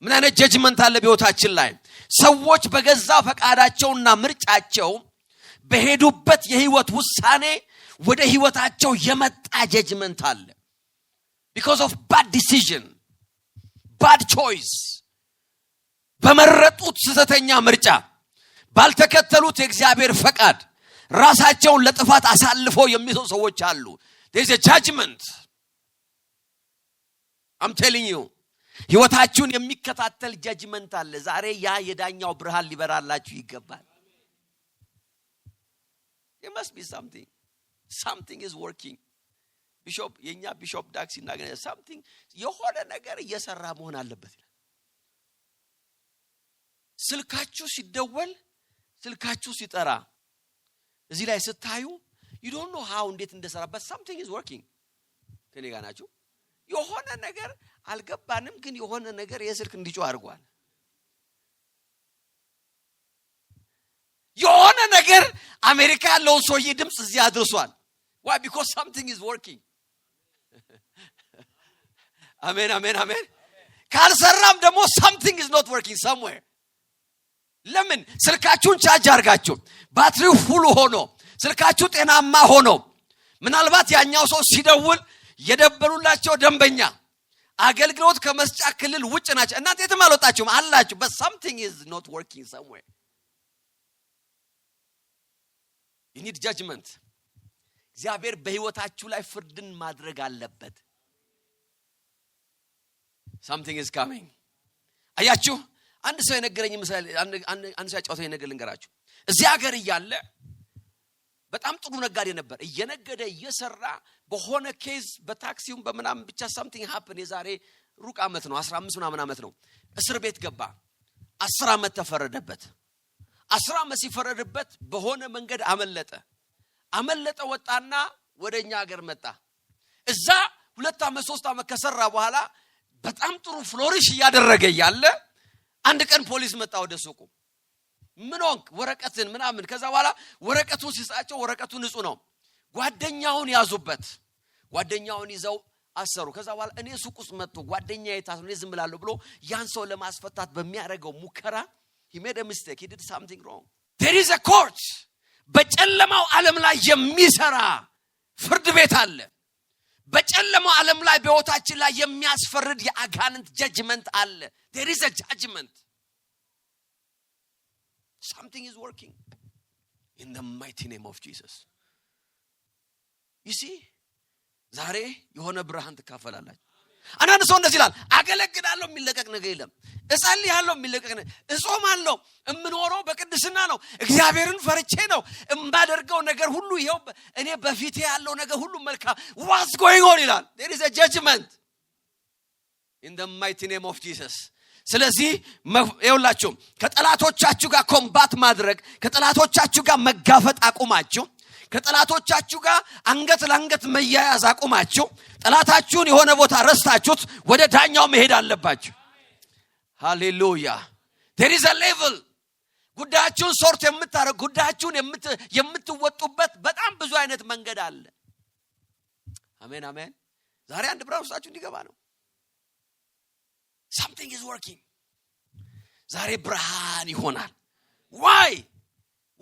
ምን አይነት ጀጅመንት አለ በህይወታችን ላይ? ሰዎች በገዛ ፈቃዳቸውና ምርጫቸው በሄዱበት የህይወት ውሳኔ ወደ ህይወታቸው የመጣ ጀጅመንት አለ። because of bad decision, bad choice። በመረጡት ስተተኛ ምርጫ፣ ባልተከተሉት የእግዚአብሔር ፈቃድ ራሳቸውን ለጥፋት አሳልፈው የሚሰጡ ሰዎች አሉ። there is a judgment። I'm telling you ህይወታችሁን የሚከታተል ጀጅመንት አለ። ዛሬ ያ የዳኛው ብርሃን ሊበራላችሁ ይገባል። there must be something is working። ቢሾፕ የኛ ቢሾፕ ዳክስ ይናገር something የሆነ ነገር እየሰራ መሆን አለበት። ስልካችሁ ሲደወል፣ ስልካችሁ ሲጠራ እዚህ ላይ ስታዩ you don't know how እንዴት እንደሰራ but something is working ከኔ ጋር ናችሁ የሆነ ነገር አልገባንም ግን የሆነ ነገር የስልክ እንዲጮህ አድርጓል የሆነ ነገር አሜሪካ ያለው ሰውዬ ድምጽ እዚህ አድርሷል why because something is working amen amen amen ካልሰራም ደግሞ something is not working somewhere ለምን ስልካችሁን ቻርጅ አድርጋችሁ ባትሪው ፉል ሆኖ ስልካችሁ ጤናማ ሆኖ ምናልባት ያኛው ሰው ሲደውል የደበሉላቸው ደንበኛ አገልግሎት ከመስጫ ክልል ውጭ ናቸው እናንተ የትም አልወጣችሁም አላችሁ but something is not working somewhere you need judgment እግዚአብሔር በህይወታችሁ ላይ ፍርድን ማድረግ አለበት something is coming አያችሁ አንድ ሰው የነገረኝ ምሳሌ አንድ ሰው ያጫውተኝ ነገር ልንገራችሁ እዚህ ሀገር እያለ በጣም ጥሩ ነጋዴ ነበር እየነገደ እየሰራ በሆነ ኬዝ በታክሲው በመናም ብቻ something happen የዛሬ ሩቅ አመት ነው 15 ምናምን አመት ነው እስር ቤት ገባ 10 አመት ተፈረደበት 10 አመት ሲፈረድበት በሆነ መንገድ አመለጠ ወጣና ወደኛ ሀገር መጣ እዛ 2 አመት 3 አመት ከሰራ በኋላ በጣም ጥሩ ፍሎሪሽ ያደረገ ያለ አንድ ቀን ፖሊስ መጣ ወደ ሱቁ ምን ሆንክ ወረቀትን ምናምን ከዛ በኋላ ወረቀቱን ሲሳቸው ወረቀቱ ንጹህ ነው ጓደኛውን ያዙበት ጓደኛውን ይዘው አሰሩ ከዛ በኋላ እኔ ሱቅ ውስጥ መጥቶ ጓደኛዬ ታስሮ ዝም ብላለሁ ብሎ ያን ሰው ለማስፈታት በሚያደርገው ሙከራ he made a mistake he did something wrong there is a court በጨለማው ዓለም ላይ የሚሰራ ፍርድ ቤት አለ በጨለማው ዓለም ላይ በህይወታችን ላይ የሚያስፈርድ የአጋንንት judgment አለ there is a judgment something is working in the mighty name of Jesus you see ዛሬ የሆነ ብርሃን ተካፈላላችሁ አንዳንድ ሰው እንደዚህ ይላል አገለግላለሁ የሚለቀቅ ነገር የለም እጸልያለሁ የሚለቀቅ ነገር እጾማለሁ እምኖረው በቅድስና ነው እግዚአብሔርን ፈርቼ ነው እምባደርገው ነገር ሁሉ ይሄው እኔ በፊቴ ያለው ነገር ሁሉ መልካም what's going on ይላል there is a judgment in the mighty name of Jesus ስለዚህ ይኸውላችሁ ከጠላቶቻችሁ ጋር ኮምባት ማድረግ ከጠላቶቻችሁ ጋር መጋፈጥ አቁማችሁ ከጠላቶቻችሁ ጋር አንገት ለአንገት መያያዝ አቁማችሁ ጠላታችሁን የሆነ ቦታ ረስታችሁት ወደ ዳኛው መሄድ አለባችሁ ሃሌሉያ there is a level ጉዳያችሁን ሶርት የምታረጉ ጉዳያችሁን የምትወጡበት በጣም ብዙ አይነት መንገድ አለ አሜን አሜን ዛሬ አንድ ብርሃን ውስጣችሁ እንዲገባ ነው something is working ዛሬ ብርሃን ይሆናል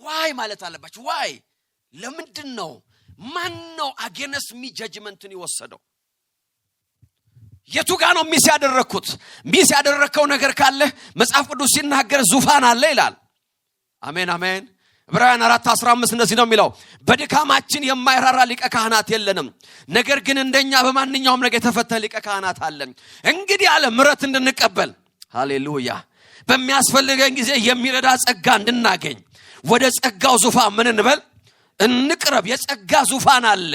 why ማለት አለባችሁ why ለምንድነው ማን ነው against me judgmentን ይወሰደው የቱ ጋር ነው ሚስ ያደረከው ነገር ካለ መጽሐፍ ቅዱስ ሲናገር ዙፋን አለ ይላል አሜን አሜን ዕብራውያን 4:15 እንደዚህ ነው የሚለው በድካማችን የማይራራ ሊቀ ካህናት የለንም ነገር ግን እንደኛ በማንኛውም ነገር የተፈተነ ሊቀ ካህናት አለን እንግዲህ አለ ምሕረት እንድንቀበል ሃሌሉያ በሚያስፈልገን ጊዜ የሚረዳ ጸጋ እንድናገኝ ወደ ጸጋው ዙፋን ምን እንበል እንቅረብ የጸጋ ዙፋን አለ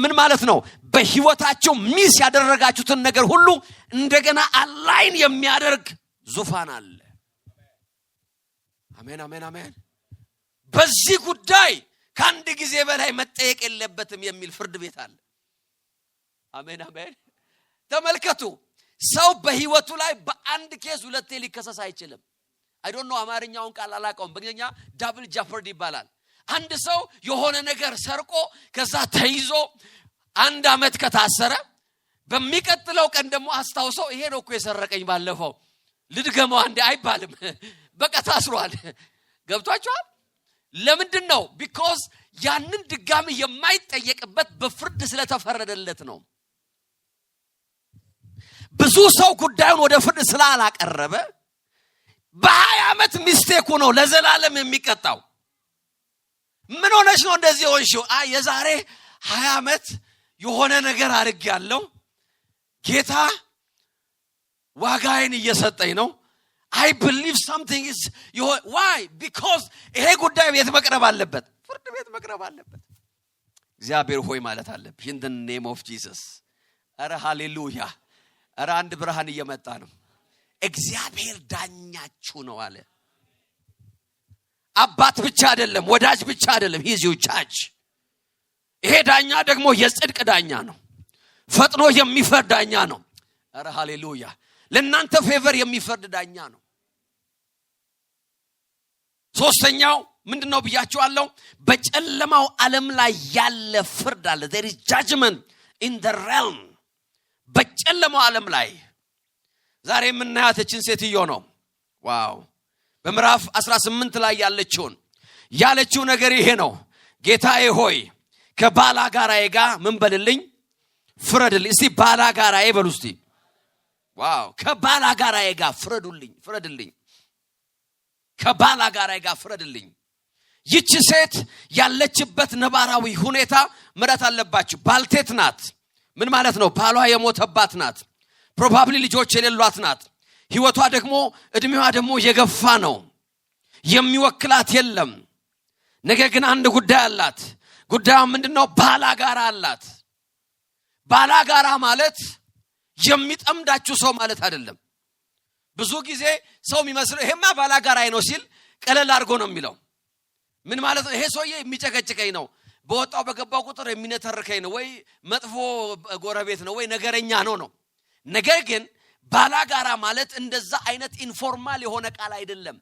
ምን ማለት ነው በህይወታችሁ ሚስ ያደረጋችሁትን ነገር ሁሉ እንደገና አላይን የሚያደርግ ዙፋን አለ አሜን አሜን አሜን በዚህ ጉዳይ ከአንድ ጊዜ በላይ መጠየቅ የለበትም የሚል ፍርድ ቤት አለ አሜን አሜን ተመልከቱ ሰው በህይወቱ ላይ በአንድ ኬዝ ሁለቴ ሊከሰስ አይችልም I don't know አማርኛውን ቃል አላውቀውም በእንግሊዝኛ double jeopardy ይባላል አንድ ሰው የሆነ ነገር ሰርቆ ከዛ ተይዞ 1 አመት ከታሰረ በሚቀጥለው ቀን ደግሞ አስታውሶ ይሄ ነው እኮ የሰረቀኝ ባለፈው ልድገመው አንዴ አይባልም በቃ ታስሯል ገብቷችኋል ለምንድን ነው because ያንን ድጋሚ የማይጠየቅበት በፍርድ ስለተፈረደለት ነው ብዙ ሰው ጉዳዩን ወደ ፍርድ ስላላቀረበ በ20 አመት ሚስቴክ ነው ለዘላለም የሚቀጣው ምን ሆነሽ ነው እንደዚህ ሆንሽው የዛሬ 20 አመት የሆነ ነገር አድርጌያለሁ ጌታ ዋጋዬን እየሰጠኝ ነው I believe something is why because ይሄ ጉዳይ ቤት መቅረብ አለበት ፍርድ ቤት መቅረብ አለበት እግዚአብሔር ሆይ ማለት አለበት in the name of Jesus አረ ሃሌሉያ አረ አንድ ብርሃን እየመጣ ነው እግዚአብሔር ዳኛችሁ ነው አለ አባት ብቻ አይደለም ወዳጅ ብቻ አይደለም he is your judge ይሄ ዳኛ ደግሞ የጽድቅ ዳኛ ነው። ፈጥኖ የሚፈርድ ዳኛ ነው። ኧረ ሃሌሉያ! ለእናንተ ፌቨር የሚፈርድ ዳኛ ነው። ሶስተኛው ምንድነው ብያችኋለሁ? በጨለማው ዓለም ላይ ያለ ፍርድ አለ። there is judgment in the realm። በጨለማው ዓለም ላይ ዛሬ የምናያት እችን ሴትዮ ነው። ዋው! በምዕራፍ 18 ላይ ያለችው ነገር ይሄ ነው። ጌታዬ ሆይ ከባላጋራዬ ጋር ምን በልልኝ? ፍረድልኝ። እስቲ ባላጋራዬ በሉ እስቲ። ዋው! ከባላጋራዬ ጋር ፍረድልኝ። ከባላጋራዬ ጋር ፍረድልኝ። ይህች ሴት ያለችበት ነባራዊ ሁኔታ ምረት አለባችሁ። ባልቴት ናት። ምን ማለት ነው? ባሏ የሞተባት ናት። ፕሮባብሊ ልጆች የሌሏት ናት። ህይወቷ ደግሞ እድሜዋ ደግሞ የገፋ ነው። የሚወክላት የለም። ነገር ግን አንድ ጉዳይ አላት። ጉዳዩ ምንድነው? ባላጋራ አላት። ባላጋራ ማለት የሚጠምዳችሁ ሰው ማለት አይደለም። ብዙ ጊዜ ሰው የሚመስለው ይሄማ ባላጋራዬ ነው ሲል ቀለል አድርጎ ነው የሚለው። ምን ማለት ነው? ይሄ ሰውዬ የሚጨቀጭቀኝ ነው፣ በወጣው በገባው ቁጥር የሚነተርከኝ ነው፣ ወይ መጥፎ ጎረቤት ነው፣ ወይ ነገረኛ ነው። ነገር ግን ባላጋራ ማለት እንደዛ አይነት ኢንፎርማል የሆነ ቃል አይደለም።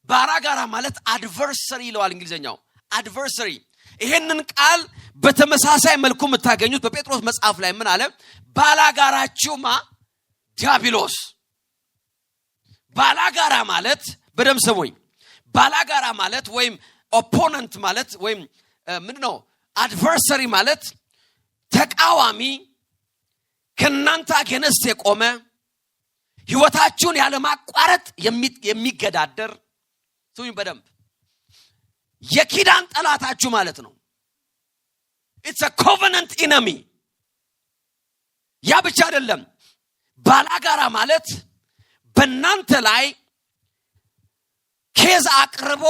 ባላጋራ ማለት አድቨርሰሪ ይለዋል እንግሊዘኛው። አድቨርሰሪ ይሄንን ቃል በተመሳሳይ መልኩ የምታገኙት በጴጥሮስ መጽሐፍ ላይ ምን አለ? ባላጋራችሁማ ዲያብሎስ። ባላጋራ ማለት በደም ሰሞኝ ባላጋራ ማለት ወይም ኦፖነንት ማለት ወይም ምንድነው? አድቨርሰሪ ማለት ተቃዋሚ፣ ከናንተ አገነስ የቆመ ህይወታችሁን ያለ ማቋረጥ የሚገዳደር ሰውኝ በደንብ የኪዳን ጠላታችሁ ማለት ነው። it's a covenant enemy። ያ ብቻ አይደለም። ባላጋራ ማለት በእናንተ ላይ ኬዝ አቅርቦ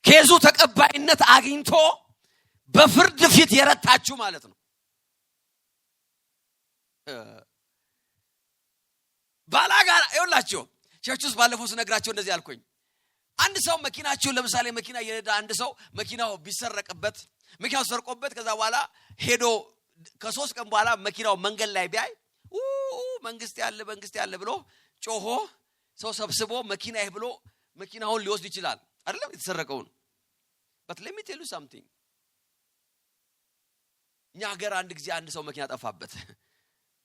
ኬዙ ተቀባይነት አግኝቶ በፍርድ ፊት የረታችሁ ማለት ነው። ባላጋራ ይኸውላችሁ፣ ቸርችስ ባለፈው ስነግራችሁ እንደዚህ አልኩኝ። አንድ ሰው መኪናችሁን ለምሳሌ መኪና የነዳ አንድ ሰው መኪናው ቢሰረቅበት፣ መኪናው ሰርቆበት ከዛ በኋላ ሄዶ ከ3 ቀን በኋላ መኪናው መንገድ ላይ ቢያይ መንግስት ያለ ብሎ ጮሆ ሰው ሰብስቦ መኪናዬ ብሎ መኪናውን ሊወስድ ይችላል አይደለም? የተሰረቀውን። but let me tell you something። እኛ ሀገር አንድ ጊዜ አንድ ሰው መኪና ጠፋበት።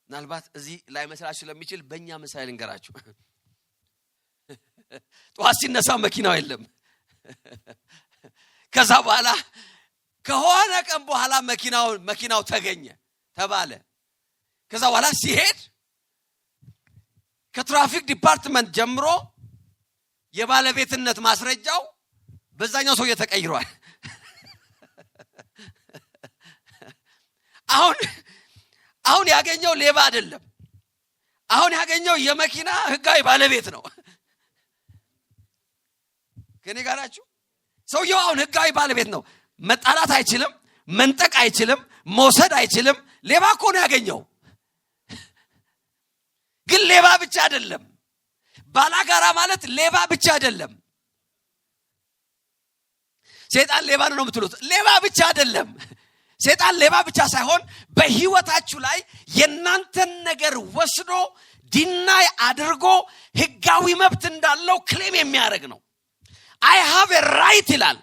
ምናልባት እዚህ ላይ መስራች ስለሚችል በእኛ ምሳሌ ልንገራችሁ። ጠዋት ሲነሳ መኪናው የለም። ከዛ በኋላ ከሆነ ቀን በኋላ መኪናው ተገኘ ተባለ። ከዛ በኋላ ሲሄድ ከትራፊክ ዲፓርትመንት ጀምሮ የባለቤትነት ማስረጃው በዛኛው ሰው ተቀይሯል። አሁን ያገኘው ሌባ አይደለም። አሁን ያገኘው የመኪና ህጋዊ ባለቤት ነው። ከኔ ጋር ናችሁ? ሰውየው አሁን ህጋዊ ባለቤት ነው። መጣላት አይችልም፣ መንጠቅ አይችልም፣ መውሰድ አይችልም። ሌባ እኮ ነው ያገኘው። ግን ሌባ ብቻ አይደለም። ባላጋራ ማለት ሌባ ብቻ አይደለም። ሰይጣን ሌባ ነው የምትሉት? ሌባ ብቻ አይደለም። ሰይጣን ሌባ ብቻ ሳይሆን በህይወታችሁ ላይ የናንተን ነገር ወስዶ ዲናይ አድርጎ ህጋዊ መብት እንዳለው ክሌም የሚያደርግ ነው። I have a right ይላል።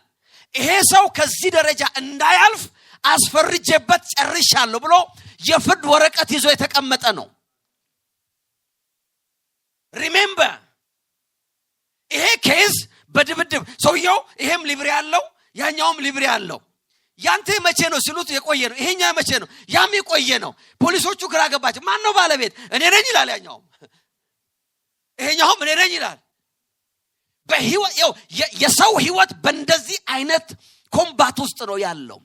ይሄ ሰው ከዚህ ደረጃ እንዳያልፍ አስፈርጀበት ጨርሻለሁ ብሎ የፍርድ ወረቀት ይዞ የተቀመጠ ነው። ሪሜምበር ይሄ ኬዝ በድብድብ ሰውየው ይሄም ሊብሬ ያለው ያኛውም ሊብሬ ያለው። ያንተ መቼ ነው ሲሉት የቆየ ነው። ይሄኛው መቼ ነው? ያም የቆየ ነው። ፖሊሶቹ ግራ ገባቸው። ማን ነው ባለቤት? እኔ ነኝ ይላል ያኛው። ይሄኛውም እኔ ነኝ ይላል። በህይወት የሰው ህይወት በእንደዚህ አይነት ኮምባት ውስጥ ነው ያለው።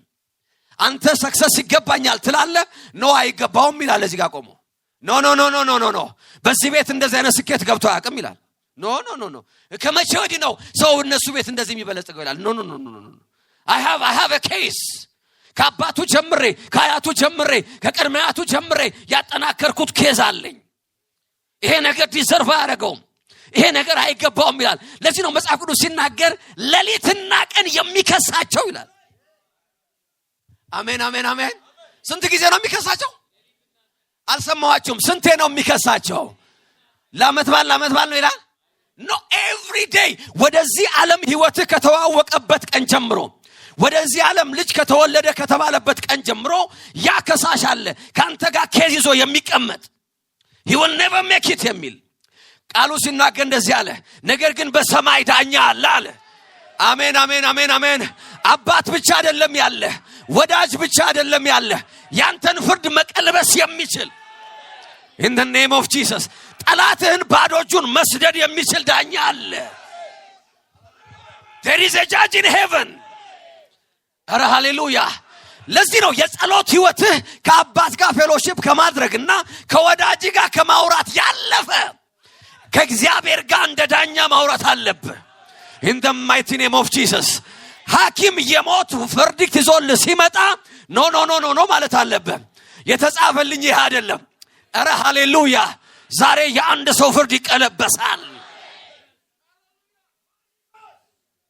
አንተ ሰክሰስ ይገባኛል ትላለህ፣ ነው አይገባውም ይላል። እዚህ ጋር ቆሞ ኖ በዚህ ቤት እንደዚህ አይነት ስኬት ገብቶ አያውቅም ይላል። ኖ ከመቼ ወዲህ ነው ሰው እነሱ ቤት እንደዚህ የሚበለጽገው ይላል። ኖ I have a case። ከአባቱ ጀምሬ ከአያቱ ጀምሬ ከቀድማያቱ ጀምሬ ያጠናከርኩት ኬዝ አለኝ። ይሄ ነገር ዲዘርቭ አያደርገውም፣ ይሄ ነገር አይገባውም ይላል። ለዚህ ነው መጽሐፍ ቅዱስ ሲናገር ሌሊትና ቀን የሚከሳቸው ይላል። አሜን አሜን አሜን። ስንት ጊዜ ነው የሚከሳቸው? አልሰማዋችሁም? ስንቴ ነው የሚከሳቸው? ለዓመት በዓል ነው ይላል? ኖ ኤቭሪ ዴይ። ወደዚህ ዓለም ህይወትህ ከተዋወቀበት ቀን ጀምሮ ወደዚህ ዓለም ልጅ ከተወለደ ከተባለበት ቀን ጀምሮ ያ ከሳሽ አለ ካንተ ጋር ኬዝ ይዞ የሚቀመጥ he will never make it የሚል ቃሉ ሲናገር እንደዚህ አለ። ነገር ግን በሰማይ ዳኛ አለ አለ። አሜን አሜን አሜን አሜን። አባት ብቻ አይደለም ያለ፣ ወዳጅ ብቻ አይደለም ያለ፣ ያንተን ፍርድ መቀልበስ የሚችል in the name of Jesus ጠላትህን ባዶ እጁን መስደድ የሚችል ዳኛ አለ። there is a judge in heaven። አረ ሃሌሉያ። ለዚህ ነው የጸሎት ህይወትህ ከአባት ጋር ፌሎሺፕ ከማድረግና ከወዳጅ ጋር ከማውራት ያለፈ ከእግዚአብሔር ጋር እንደ ዳኛ ማውራት አለብህ። in the mighty name of Jesus ሐኪም የሞት ፍርድ ይዞልህ ሲመጣ ኖ ኖ ኖ ኖ ማለት አለብህ። የተጻፈልኝ ይሄ አይደለም። አረ ሃሌሉያ። ዛሬ የአንድ ሰው ፍርድ ይቀለበሳል።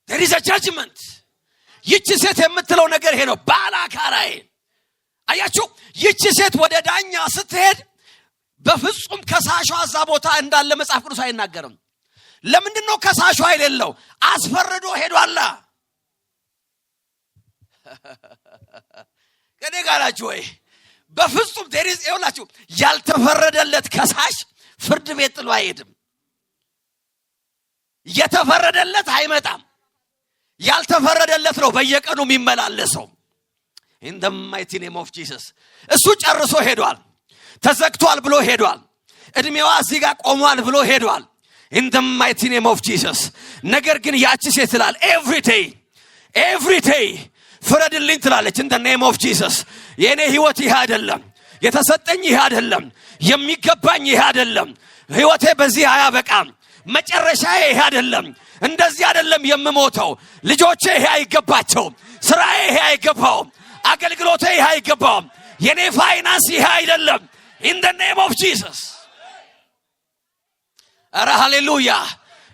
there is a judgment። ይቺ ሴት የምትለው ነገር ይሄ ነው። ባላካራዬ አያችሁ፣ ይቺ ሴት ወደ ዳኛ ስትሄድ በፍጹም ከሳሿ እዛ ቦታ እንዳለ መጽሐፍ ቅዱስ አይናገርም። ለምንድን ነው ከሳሿ የሌለው? አስፈርዶ ሄዷል። ከኔ ጋር ናችሁ ወይ? በፍጹም ደሪዝ ይውላችሁ ያልተፈረደለት ከሳሽ ፍርድ ቤት ጥሎ አይሄድም። የተፈረደለት አይመጣም። ያልተፈረደለት ነው በየቀኑ የሚመላለሰው። in the mighty name of Jesus እሱ ጨርሶ ሄዷል። ተዘግቷል ብሎ ሄዷል። እድሜዋ እዚህ ጋር ቆሟል ብሎ ሄዷል። in the mighty name of Jesus ነገር ግን ያቺ ሴት ትላል every day ፍረድልኝ ትላለች። in the name of Jesus የኔ ህይወት ይሄ አይደለም፣ የተሰጠኝ ይሄ አይደለም፣ የሚገባኝ ይሄ አይደለም፣ ህይወቴ በዚህ አያበቃም፣ መጨረሻዬ ይሄ አይደለም፣ እንደዚህ አይደለም የምሞተው፣ ልጆቼ ይሄ አይገባቸውም፣ ስራዬ ይሄ አይገባውም፣ አገልግሎቴ ይሄ አይገባውም፣ የኔ ፋይናንስ ይሄ አይደለም። in the name of Jesus አረ ሃሌሉያ።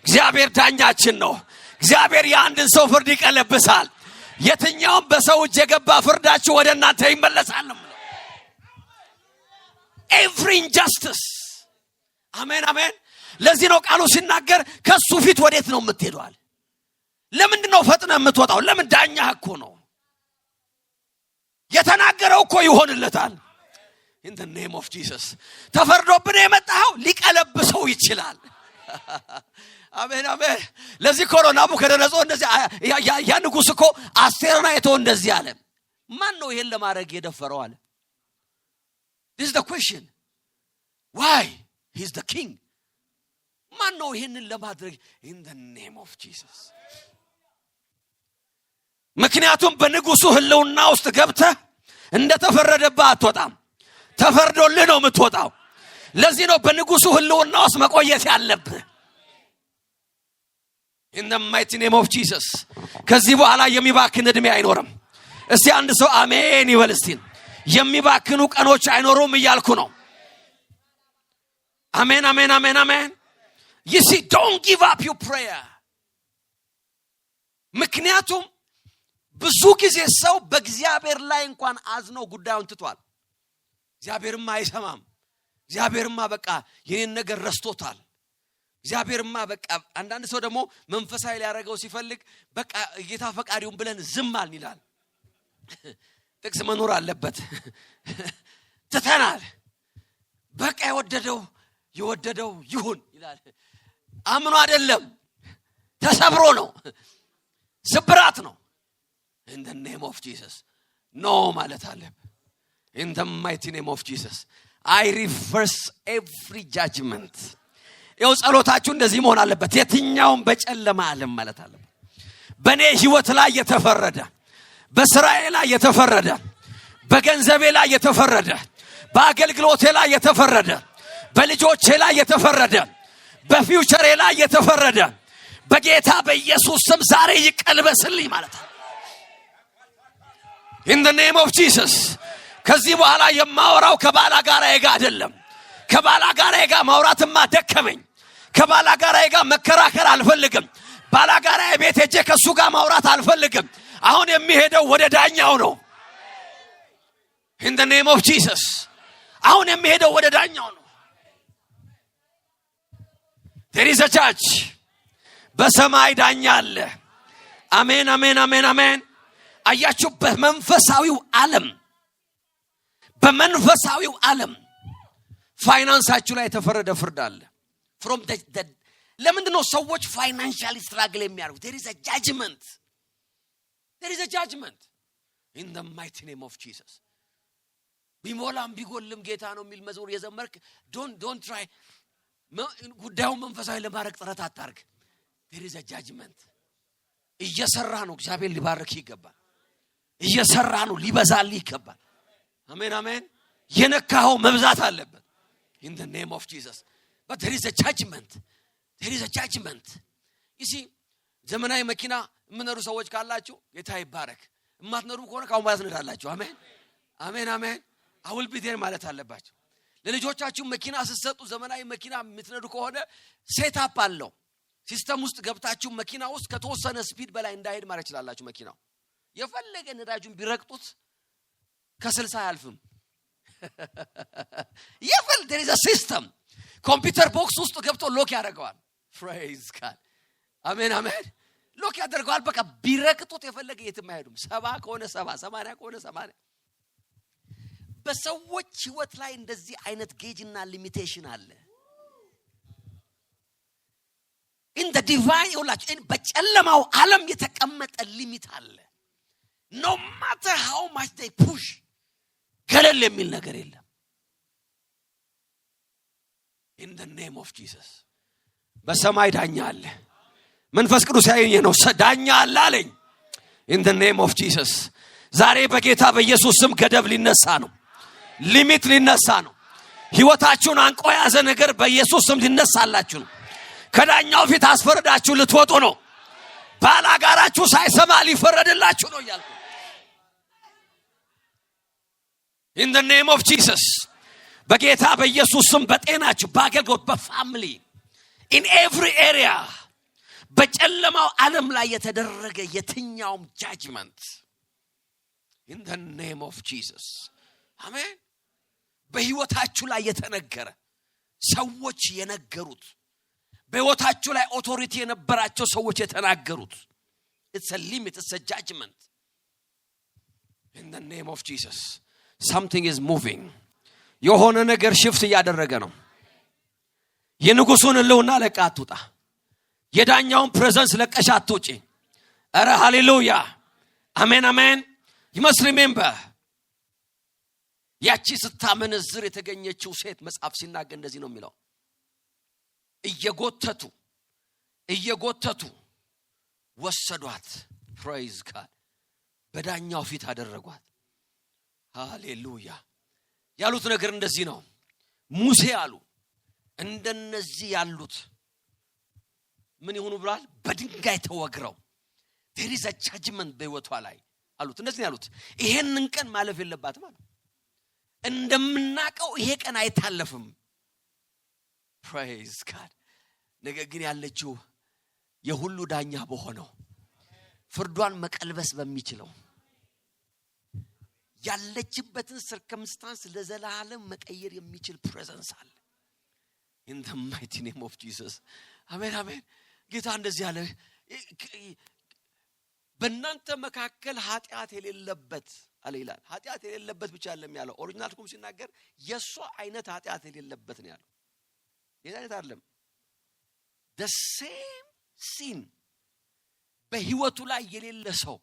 እግዚአብሔር ዳኛችን ነው። እግዚአብሔር የአንድን ሰው ፍርድ ይቀለብሳል። የትኛውም በሰው እጅ የገባ ፍርዳችሁ ወደ እናንተ ይመለሳል። every injustice አሜን አሜን። ለዚህ ነው ቃሉ ሲናገር ከሱ ፊት ወዴት ነው የምትሄደው? ለምንድን ነው ፈጥነ የምትወጣው? ለምን? ዳኛህ እኮ ነው። የተናገረው እኮ ይሆንለታል። in the name of Jesus ተፈርዶብን የመጣው ሊቀለብሰው ይችላል። አሜን አሜን። ለዚህ ኮሮና ቡከደነጾ እንደዚህ ያ ንጉስ እኮ አስቴርን አይቶ እንደዚህ አለ። ማን ነው ይሄን ለማድረግ የደፈረው አለ። this is the question. why? he's the king. ማን ነው ይሄንን ለማድረግ? in the name of Jesus ምክንያቱም በንጉሱ ህልውና ውስጥ ገብተህ እንደተፈረደብህ አትወጣም። ተፈርዶልህ ነው የምትወጣው። ለዚህ ነው በንጉሱ ህልውና ውስጥ መቆየት ያለብህ። in the mighty name of Jesus ከዚህ በኋላ የሚባክን እድሜ አይኖርም። እስቲ አንድ ሰው አሜን ይበል እስቲ። የሚባክኑ ቀኖች አይኖሩም እያልኩ ነው። አሜን አሜን አሜን አሜን። you see, don't give up your prayer። ምክንያቱም ብዙ ጊዜ ሰው በእግዚአብሔር ላይ እንኳን አዝኖ ጉዳዩን ትቷል። እግዚአብሔርማ አይሰማም፣ እግዚአብሔርማ በቃ የኔን ነገር ረስቶታል፣ እግዚአብሔርማ በቃ። አንዳንድ ሰው ደግሞ መንፈሳዊ ሊያረጋው ሲፈልግ በቃ ጌታ ፈቃዱን ብለን ዝም አልን ይላል። ጥቅስ መኖር አለበት። ትተናል። በቃ የወደደው ይሁን ይላል። አምኖ አይደለም፣ ተሰብሮ ነው፣ ስብራት ነው። in the name of Jesus no ማለት አለበት። in the mighty name of Jesus I reverse every judgment። ይኸው ጸሎታችሁ እንደዚህ መሆን አለበት። የትኛውም በጨለማ ዓለም ማለት አለበት። በእኔ ህይወት ላይ የተፈረደ፣ በስራዬ ላይ የተፈረደ፣ በገንዘቤ ላይ የተፈረደ፣ በአገልግሎቴ ላይ የተፈረደ፣ በልጆቼ ላይ የተፈረደ፣ በፊውቸሬ ላይ የተፈረደ በጌታ በኢየሱስ ስም ዛሬ ይቀልበስልኝ ማለት ነው። in the name of Jesus ከዚህ በኋላ የማወራው ከባላጋራዬ ጋር አይደለም። ከባላጋራዬ ጋር ማውራትማ ደከመኝ። ከባላጋራዬ ጋር መከራከር አልፈልግም። ባላጋራዬ ቤት ሄጄ ከሱ ጋር ማውራት አልፈልግም። አሁን የሚሄደው ወደ ዳኛው ነው። in the name of Jesus አሁን የሚሄደው ወደ ዳኛው ነው there is a judge በሰማይ ዳኛ አለ አሜን አሜን አሜን አሜን አያችሁ በመንፈሳዊው ዓለም ፋይናንሳችሁ ላይ የተፈረደ ፍርድ አለ from the ለምንድን ነው ሰዎች ፋይናንሻሊ ስትራግል የሚያደርጉት there is a judgment in the mighty name of Jesus ቢሞላም ቢጎልም ጌታ ነው የሚል መዝሙር የዘመርክ don't try ጉዳዩን መንፈሳዊ ለማድረግ ጥረት አታርግ there is a judgment እየሰራ ነው እግዚአብሔር ሊባርክ ይገባል እየሰራ ነው ሊበዛልህ ይገባል አሜን አሜን የነካው መብዛት አለበት in the name of Jesus but there is a judgment you see ዘመናዊ መኪና ምነሩ ሰዎች ካላችሁ ጌታ ይባረክ እማትነሩ ከሆነ ካሁን ማለት ነዳላችሁ አሜን አሜን አሜን I will be there ማለት አለባችሁ ለልጆቻችሁ መኪና ሲሰጡ ዘመናዊ መኪና የምትነዱ ከሆነ ሴት አፕ አለው ሲስተም ውስጥ ገብታችሁ መኪና ውስጥ ከተወሰነ ስፒድ በላይ እንዳይሄድ ማለት ይችላልላችሁ መኪናው የፈለገ ነዳጁን ቢረቅጡት ከ60 አያልፍም there is a system ኮምፒውተር ቦክስ ውስጥ ገብቶ ሎክ ያደርገዋል praise God አሜን አሜን ሎክ ያደርገዋል በቃ ቢረቅጡት የፈለገ የትም አይሄዱም 70 ከሆነ 70 80 ከሆነ 80 በሰዎች ህይወት ላይ እንደዚህ አይነት ጌጅና ሊሚቴሽን አለ in the divine in በጨለማው ዓለም የተቀመጠ ሊሚት አለ no matter how much they push ገለል የሚል ነገር የለም in the name of Jesus በሰማይ ዳኛ አለ መንፈስ ቅዱስ ያየኝ ነው ዳኛ አለ አለኝ in the name of Jesus ዛሬ በጌታ በኢየሱስ ስም ገደብ ሊነሳ ነው ሊሚት ሊነሳ ነው ህይወታችሁን አንቆ ያዘ ነገር በኢየሱስ ስም ሊነሳላችሁ ነው ከዳኛው ፊት አስፈረዳችሁ ልትወጡ ነው ባላጋራችሁ ሳይሰማ ሊፈረድላችሁ ነው ይላል in the name of Jesus በጌታ በኢየሱስ ስም በጤናችሁ በአገልግሎት በፋሚሊ in every area በጨለማው ዓለም ላይ የተደረገ የትኛውም judgment in the name of Jesus አሜን በህይወታችሁ ላይ የተነገረ ሰዎች የነገሩት በህይወታችሁ ላይ ኦቶሪቲ የነበራቸው ሰዎች የተናገሩት it's a limit it's a judgment in the name of Jesus something is moving የሆነ ነገር ሽፍት ያደረገ ነው የንጉሱን ልውና ለቃቱጣ የዳኛውን ፕሬዘንስ ለቀሻቱጪ አረ ሃሌሉያ አሜን አሜን you must remember ያቺ ስታመነዝር የተገኘችው ሴት መጽሐፍ ሲናገር እንደዚህ ነው የሚለው እየጎተቱ ወሰዷት praise God በዳኛው ፊት አደረጓት ሃሌሉያ ያሉት ነገር እንደዚህ ነው ሙሴ አሉ እንደነዚህ ያሉት ምን ይሁኑ ብሏል በድንጋይ ተወግረው there is a judgment በህይወቷ ላይ አሉት እንደዚህ ያሉት ይሄንን ቀን ማለፍ የለባትም ማለት እንደምናቀው ይሄ ቀን አይታለፍም praise God ነገር ግን ያለችው የሁሉ ዳኛ በሆነው ፍርዷን መቀልበስ በሚችለው ያለችበትን circumstance ለዘላለም መቀየር የሚችል presence አለ in the mighty name of Jesus አሜን አሜን ጌታ እንደዚህ ያለ በእናንተ መካከል ኃጢአት የሌለበት አለ ይላል ኃጢአት የሌለበት ብቻ አይደለም ያለው ኦሪጂናል ኩም ሲናገር የሷ አይነት ኃጢአት የሌለበት ነው ያለው ሌላ አይደለም the same sin በህይወቱ ላይ የሌለ ሰው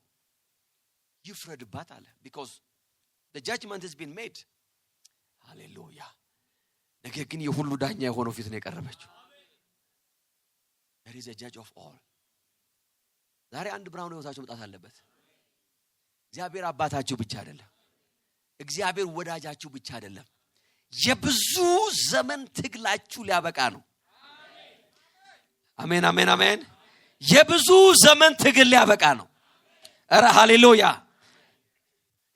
ይፍረድባት አለ because the judgment has been made hallelujah ነገር ግን የሁሉ ዳኛ የሆነው ፊት ነው የቀረበችው there is a judge of all ዛሬ አንድ ብራውን ህይወታችሁ መጣት አለበት እግዚአብሔር አባታችሁ ብቻ አይደለም እግዚአብሔር ወዳጃችሁ ብቻ አይደለም የብዙ ዘመን ትግላችሁ ሊያበቃ ነው አሜን አሜን አሜን የብዙ ዘመን ትግል ሊያበቃ ነው አረ ሃሌሉያ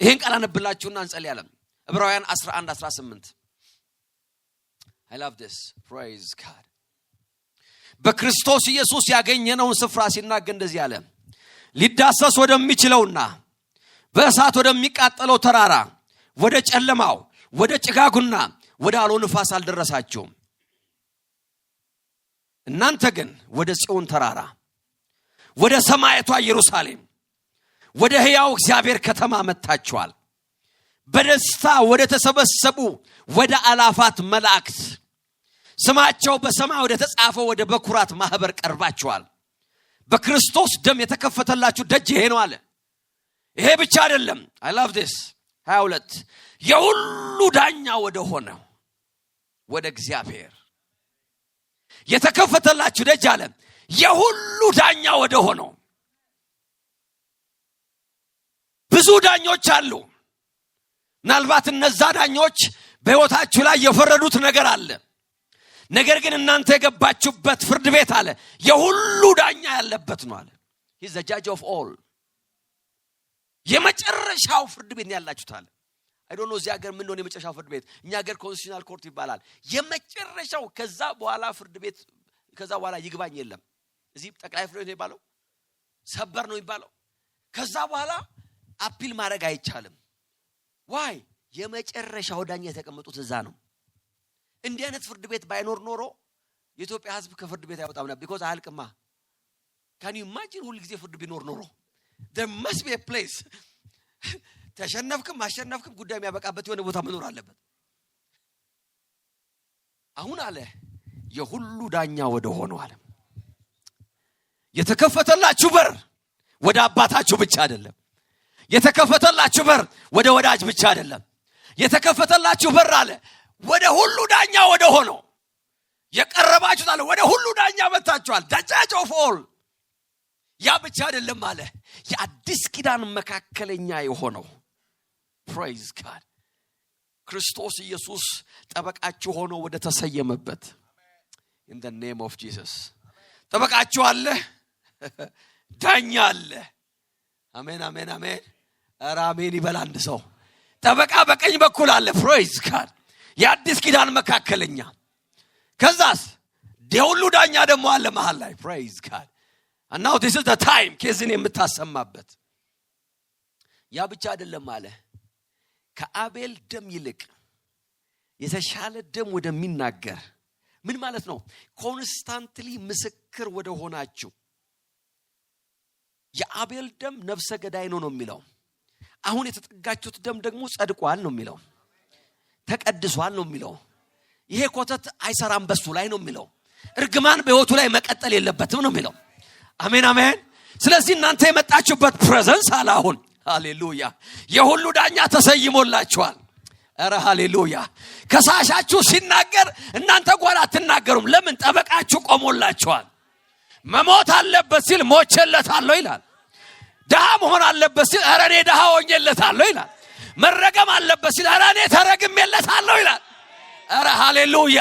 ይሄን ቃል አነብላችሁና እንጸልያለን ዕብራውያን 11:18 I love this praise God በክርስቶስ ኢየሱስ ያገኘነውን ስፍራ ሲናገር እንደዚህ ያለ ሊዳሰስ ወደሚችለውና በእሳት ወደሚቃጠለው ተራራ ወደ ጨለማው ወደ ጭጋጉና ወደ አውሎ ንፋስ አልደረሳችሁም። እናንተ ግን ወደ ጽዮን ተራራ ወደ ሰማያዊቷ ኢየሩሳሌም ወደ ሕያው እግዚአብሔር ከተማ መጥታችኋል። በደስታ ወደ ተሰበሰቡ ወደ አላፋት መላእክት ስማቸው በሰማይ ወደ ተጻፈው ወደ በኩራት ማህበር ቀርባችኋል። በክርስቶስ ደም የተከፈተላችሁ ደጅ ይሄ ነው አለ። ይሄ ብቻ አይደለም። I love this 22 የሁሉ ዳኛ ወደ ሆነው ወደ እግዚአብሔር የተከፈተላችሁ ደጅ አለ። የሁሉ ዳኛ ወደ ሆነው ብዙ ዳኞች አሉ። ምናልባት እነዛ ዳኞች በሕይወታችሁ ላይ የፈረዱት ነገር አለ። ነገር ግን እናንተ የገባችሁበት ፍርድ ቤት አለ የሁሉ ዳኛ ያለበት ነው አለ። He is the judge of all። የመጨረሻው ፍርድ ቤት ያላችሁት አለ። I don't know እዚህ ሀገር ምን ነው የመጨረሻው ፍርድ ቤት? እኛ ሀገር ኮንስቲቱሽናል ኮርት ይባላል። የመጨረሻው ከዛ በኋላ ፍርድ ቤት ከዛ በኋላ ይግባኝ የለም። እዚህ ጠቅላይ ፍርድ ቤት ነው ይባላል፣ ሰበር ነው ይባላል። ከዛ በኋላ አፒል ማድረግ አይቻልም። why? የመጨረሻው ዳኛ የተቀመጡት እዛ ነው። እንዲህ አይነት ፍርድ ቤት ባይኖር ኖሮ የኢትዮጵያ ሕዝብ ከፍርድ ቤት አይወጣም ነበር። because አልቅማ can you imagine ሁሉ ጊዜ ፍርድ ቢኖር ኖሮ there must be a place ተሸነፍክም አሸነፍክም ጉዳይ የሚያበቃበት የሆነ ቦታ መኖር አለበት። አሁን አለ የሁሉ ዳኛ ወደ ሆነው አለ የተከፈተላችሁ በር ወደ አባታችሁ ብቻ አይደለም። የተከፈተላችሁ በር ወደ ወዳጅ ብቻ አይደለም። የተከፈተላችሁ በር አለ ወደ ሁሉ ዳኛ ወደ ሆነው የቀረባችሁት አለ ወደ ሁሉ ዳኛ መጣችኋል። the judge of all። ያ ብቻ አይደለም አለ የአዲስ ኪዳን መካከለኛ የሆነው praise God ክርስቶስ ኢየሱስ ጠበቃችሁ ሆኖ ወደ ተሰየመበት in the name of Jesus ጠበቃችሁ አለ፣ ዳኛ አለ። አሜን አሜን አሜን። ኧረ አሜን ይበል አንድ ሰው። ጠበቃ በቀኝ በኩል አለ praise God የአዲስ ኪዳን መካከለኛ። ከዛስ የሁሉ ዳኛ ደግሞ አለ መሃል ላይ praise God and now this is the time ኬዝን የምታሰማበት። ያ ብቻ አይደለም አለ ከአቤል ደም ይልቅ የተሻለ ደም ወደሚናገር ምን ማለት ነው? ኮንስታንትሊ ምስክር ወደ ሆናችሁ የአቤል ደም ነፍሰ ገዳይ ነው የሚለው። አሁን የተጠጋችሁት ደም ደግሞ ጸድቋል ነው የሚለው፣ ተቀድሷል ነው የሚለው። ይሄ ኮተት አይሰራም በሱ ላይ ነው የሚለው። እርግማን በሕይወቱ ላይ መቀጠል የለበትም ነው የሚለው። አሜን አሜን። ስለዚህ እናንተ የመጣችሁበት ፕሬዘንስ አለ አሁን ሃሌሉያ የሁሉ ዳኛ ተሰይሞላችኋል። ኧረ ሃሌሉያ። ከሳሻችሁ ሲናገር እናንተ ጓል አትናገሩም። ለምን? ጠበቃችሁ ቆሞላችኋል። መሞት አለበት ሲል ሞቼለታለሁ ይላል። ድሃ መሆን አለበት ሲል ኧረ እኔ ድሃ ሆኜለታለሁ ይላል። መረገም አለበት ሲል ኧረ እኔ ተረግሜለታለሁ ይላል። ኧረ ሃሌሉያ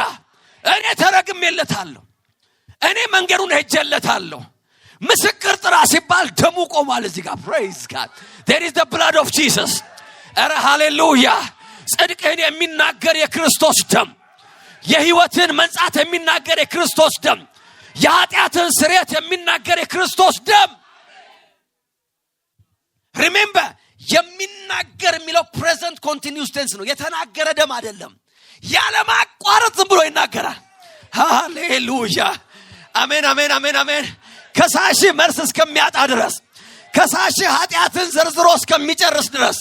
እኔ ተረግሜለታለሁ፣ እኔ መንገዱን ሄጄለታለሁ። ምስክር ጥራ ሲባል ደሙ ቆሟል እዚህ ጋር praise God there is the blood of Jesus። ኧረ ሃሌሉያ ጽድቅህን የሚናገር የክርስቶስ ደም፣ የሕይወትን መንጻት የሚናገር የክርስቶስ ደም፣ የኃጢአትን ስርየት የሚናገር የክርስቶስ ደም። remember የሚናገር የሚለው present continuous tense ነው። የተናገረ ደም አይደለም። ያለ ማቋረጥ ዝም ብሎ ይናገራል። ሃሌሉያ አሜን አሜን አሜን አሜን። ከሳሽ መልስ እስከሚያጣ ድረስ፣ ከሳሽ ኃጢአትን ዘርዝሮ እስከሚጨርስ ድረስ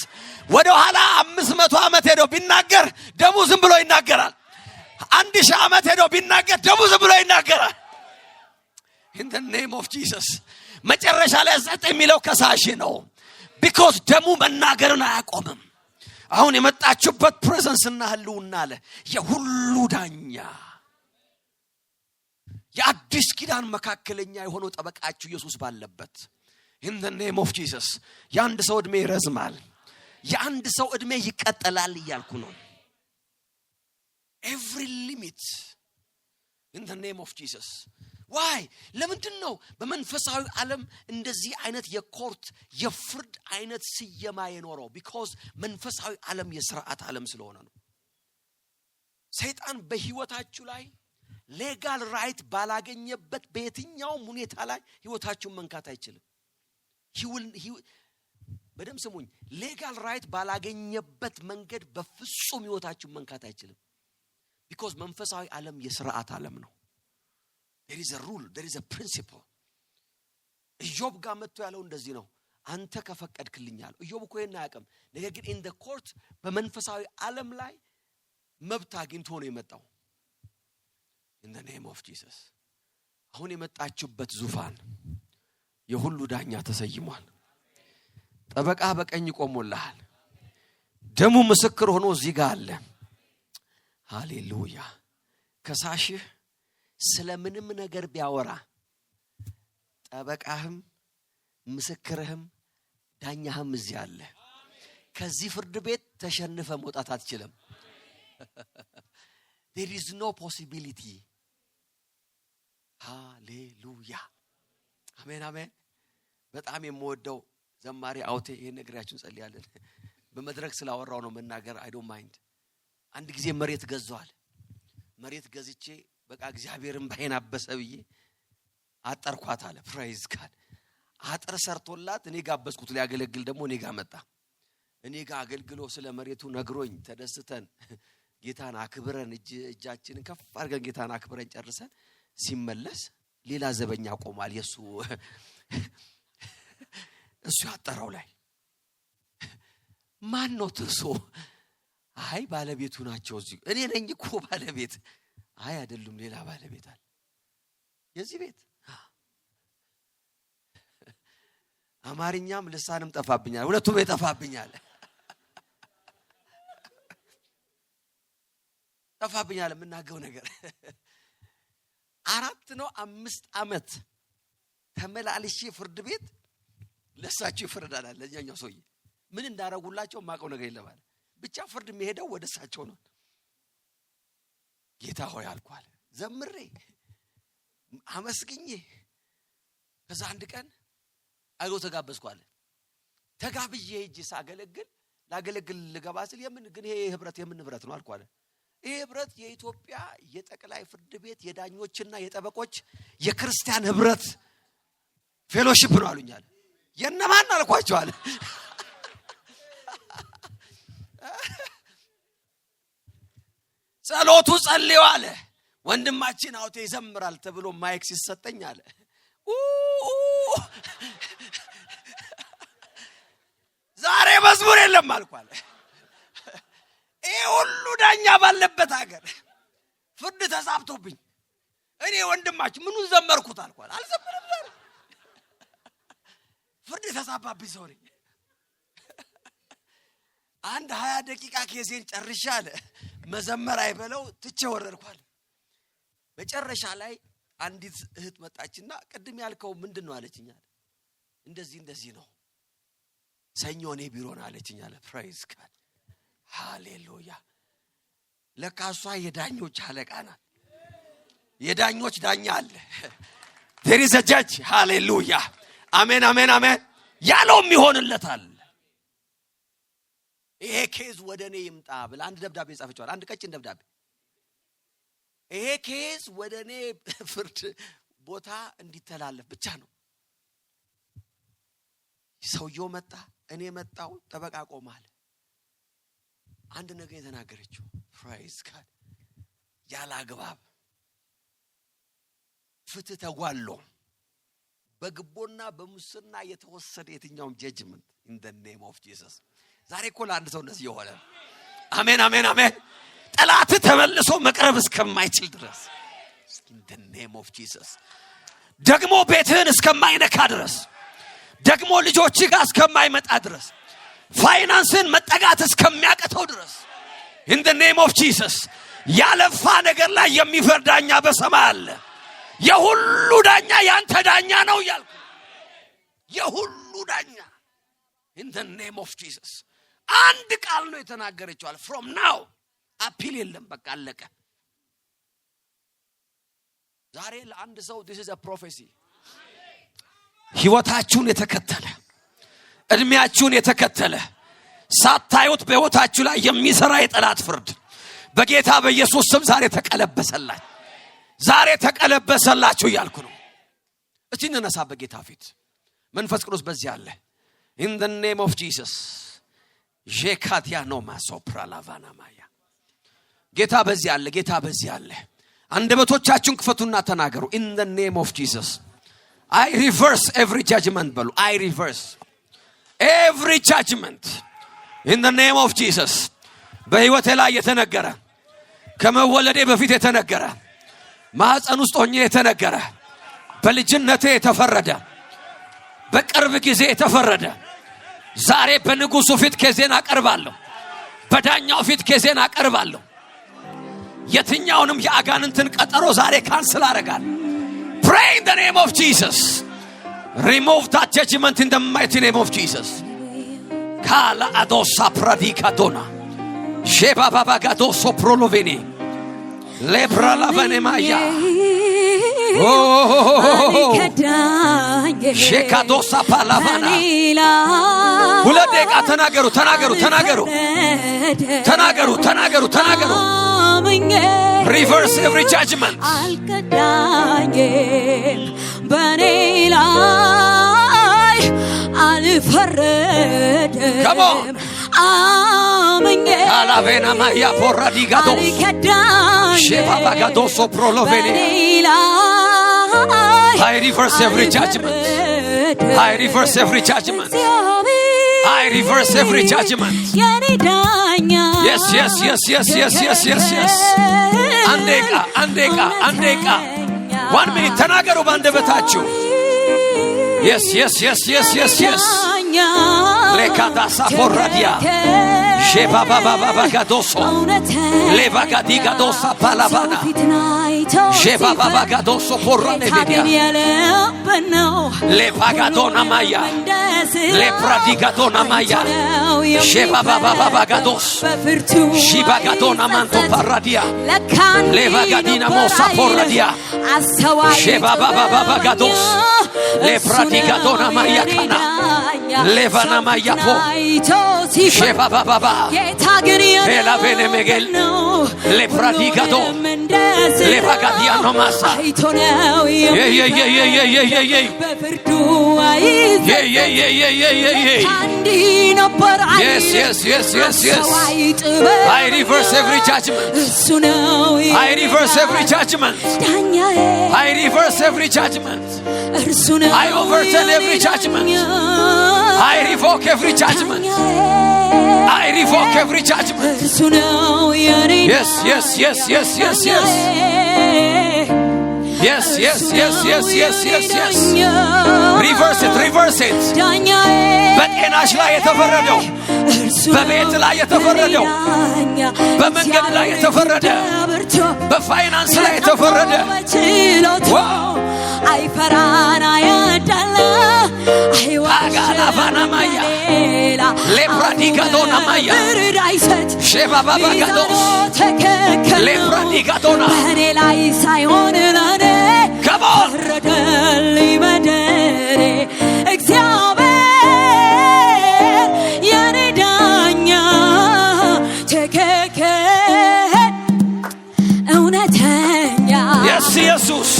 ወደ ኋላ 500 ዓመት ሄዶ ቢናገር ደሙ ዝም ብሎ ይናገራል። 1000 ዓመት ሄዶ ቢናገር ደሙ ዝም ብሎ ይናገራል። in the name of Jesus መጨረሻ ላይ ጸጥ የሚለው ከሳሽ ነው። because ደሙ መናገርን አያቆምም። አሁን የመጣችሁበት ፕሬዘንስና ህልውና አለ የሁሉ ዳኛ የአዲስ ኪዳን መካከለኛ የሆነው ጠበቃችሁ ኢየሱስ ባለበት in the name of Jesus የአንድ ሰው እድሜ ይረዝማል፣ የአንድ ሰው እድሜ ይቀጥላል እያልኩ ነው። every limit in the name of Jesus why? ለምንድን ነው በመንፈሳዊ ዓለም እንደዚህ አይነት የኮርት የፍርድ አይነት ሲየማ የኖረው? because መንፈሳዊ ዓለም የሥርዓት ዓለም ስለሆነ ነው። ሰይጣን በህይወታችሁ ላይ ሌጋል ራይት ባላገኘበት በየትኛው ሁኔታ ላይ ህይወታችሁን መንካት አይችልም። በደም ስሙኝ ሌጋል ራይት ባላገኘበት መንገድ በፍጹም ህይወታችሁ መንካት አይችልም because መንፈሳዊ ዓለም የሥርዓት ዓለም ነው there is a rule there is a principle ኢዮብ ጋር መጥቶ ያለው እንደዚህ ነው አንተ ከፈቀድክልኛል ኢዮብ እኮ ይሄን አያውቅም ነገር ግን in the court በመንፈሳዊ ዓለም ላይ መብት አግኝቶ ነው የመጣው in the name of Jesus አሁን የመጣችሁበት ዙፋን የሁሉ ዳኛ ተሰይሟል ጠበቃ በቀኝ ቆሞልሃል ደሙ ምስክር ሆኖ እዚህ ጋር አለ ሃሌሉያ ከሳሽህ ስለምንም ነገር ቢያወራ ጠበቃህም ምስክርህም ዳኛህም እዚህ አለ ከዚህ ፍርድ ቤት ተሸንፈ መውጣት አትችልም there is no possibility ሃሌሉያ አሜን አሜን በጣም የምወደው ዘማሪ አውቴ ይሄን ነግራችሁን ጸልያለን በመድረክ ስላወራው ነው መናገር I don't mind አንድ ጊዜ መሬት ገዟል መሬት ገዝቼ በቃ እግዚአብሔርን ባይናበሰ ብዬ አጠርኳት አለ ፕራይዝ ጋድ አጥር ሰርቶላት እኔ ጋበስኩት ሊያገለግል ደግሞ እኔ ጋር መጣ እኔ ጋር አገልግሎ ስለ መሬቱ ነግሮኝ ተደስተን ጌታን አክብረን እጃችንን ከፍ አድርገን ጌታን አክብረን ጨርሰን ሲመለስ ሌላ ዘበኛ ቆሟል የሱ እሱ ያጠራው ላይ ማን ነው ተሶ አይ ባለቤቱ ናቸው እዚህ እኔ ነኝ እኮ ባለቤት አይ አይደሉም ሌላ ባለቤት አለ የዚህ ቤት አማርኛም ልሳንም ጠፋብኛል ሁለቱም ይጠፋብኛል የምናገው ነገር 4 ነው 5 አመት ተመላልሼ ፍርድ ቤት ለሳቸው ይፈርዳል ለኛኛው ሰውዬ ምን እንዳረጉላቸው ማቀው ነገር የለም አለ ብቻ ፍርድ የሚሄደው ወደሳቸው ነው ጌታ ሆይ አልኳል ዘምሬ አመስግኜ ከዛ አንድ ቀን አይሎ ተጋበዝኳል ተጋብዬ ሄጄ ሳገለግል ላገለግል ልገባ ስል የምን ግን ይሄ ህብረት የምን ህብረት ነው አልኳል ይሄ ህብረት የኢትዮጵያ የጠቅላይ ፍርድ ቤት የዳኞችና የጠበቆች የክርስቲያን ህብረት ፌሎሺፕ ነው አሉኛል የነማን አልኳቸው አለ ጸሎቱ ጸልዩ አለ ወንድማችን አውቴ ይዘምራል ተብሎ ማይክ ሲሰጠኝ አለ ዛሬ መዝሙር የለም አልኳለ ይሄ ሁሉ ዳኛ ባለበት ሀገር ፍርድ ተሳብቶብኝ እኔ ወንድማችን ምኑን ዘመርኩት አልኳለ አልዘመርም ዛሬ ፍርድ ተሳባብኝ ሶሪ አንድ 20 ደቂቃ ኬዜን ጨርሻለ መዘመር አይበለው ትቼ ወረድኳል መጨረሻ ላይ አንዲት እህት መጣችና ቅድም ያልከው ምንድነው አለችኛል እንደዚህ ነው ሰኞኔ ቢሮና አለችኛል ፕራይዝ ጋድ ሃሌሉያ ለካሷ የዳኞች አለቃ ናት የዳኞች ዳኛ አለ there is a judge ሃሌሉያ አሜን አሜን አሜን ያለውም ይሆንለታል ይሄ ኬዝ ወደኔ ይምጣ ብላ አንድ ደብዳቤ ጻፈችዋል አንድ ቀጭን ደብዳቤ ይሄ ኬዝ ወደኔ ፍርድ ቦታ እንዲተላለፍ ብቻ ነው ሰውየው መጣ እኔ መጣው ጠበቃ ቆማል አንድ ነገር የተናገረችው ፕራይዝ ጋድ ያላግባብ ፍትህ ተጓሎ በግቦና በሙስና የተወሰደ የትኛውም ጀጅመንት in the name of Jesus ዛሬ እኮ ለአንድ ሰው እንደዚህ ይሆነ አሜን አሜን አሜን ጠላት ተመልሶ መቅረብ እስከማይችል ድረስ in the name of Jesus ደግሞ ቤትህን እስከማይነካ ድረስ ደግሞ ልጆችህ ጋር እስከማይመጣ ድረስ ፋይናንስን መጠጋት እስከሚያቀተው ድረስ in the name of Jesus ያለፋ ነገር ላይ የሚፈርድ ዳኛ በሰማይ አለ የሁሉ ዳኛ ያንተ ዳኛ ነው ያልኩ የሁሉ ዳኛ in the name of Jesus አንድ ቃል ነው የተናገረችው from now አፒል የለም በቃ አለቀ ዛሬ ለአንድ ሰው this is a prophecy ህይወታችሁን የተከተለ እድሜያችሁን የተከተለ ሳታዩት በህይወታችሁ ላይ የሚሰራ የጠላት ፍርድ በጌታ በኢየሱስ ስም ዛሬ ተቀለበሰላችሁ ያልኩ ነው እስቲ እንነሳ በጌታ ፊት መንፈስ ቅዱስ በዚህ አለ In the name of Jesus. Jekatiano masopralavana maya. Geta በዚህ አለ ጌታ በዚህ አለ አንደበቶቻችሁን ክፈቱና ተናገሩ in the name of Jesus. I reverse every judgment በሉ I reverse every judgment in the name of Jesus. በህይወቴ ላይ የተነገረ ከመወለዴ በፊት የተነገረ ማህፀን ውስጥ ሆኜ የተነገረ በልጅነቴ የተፈረደ በቅርብ ጊዜ የተፈረደ ዛሬ በንጉሱ ፊት ከዜና አቀርባለሁ በዳኛው ፊት ከዜና አቀርባለሁ የትኛውንም የአጋንንትን ቀጠሮ ዛሬ ካንሰል አደርጋለሁ pray in the name of Jesus remove that judgment in the mighty name of Jesus kala adosa pradika dona sheba baba gadoso proloveni lebra lavene maya shekadosa palavana ሁለደቂቃ ተናገሩ reverse every judgment alkadaye banilay alfarade come on amenye alavena maya porradigados sheba bagadoso proloveni I reverse every judgment I reverse every judgment I reverse every judgment yes andeka 1 minute ተናገሩ ባንደበታችሁ yes lekadasa porradia sheba baba gadoso levagadiga dosa palavana sheba baba gadoso porranedia levagadona maya lepradigadona maya sheba baba gados shiba gadona manto paradia levagadina mosa porradia sheba baba gados lepradigadona maya kana levana maya po sheba baba ela vene megel le pradigado le vagadia no masa yes I reverse every judgment I reverse every judgment I reverse every judgment I overturn every judgment I revoke every judgment I revoke every judgment yes reverse it በጤናሽ ላይ የተፈረደው በቤት ላይ የተፈረደው በመንገድ ላይ የተፈረደ በፋይናንስ ላይ የተፈረደ አይፈራና ያዳላ አይዋጋና ባናማያ ሌፕራዲጋዶና ማያ ሼባ ባባ ጋዶስ ሌፕራዲጋዶና እኔ ላይ ሳይሆን ለኔ ከበረደልኝ መደሬ እግዚአብሔር የኔ ዳኛ ትክክል እውነተኛ yes ኢየሱስ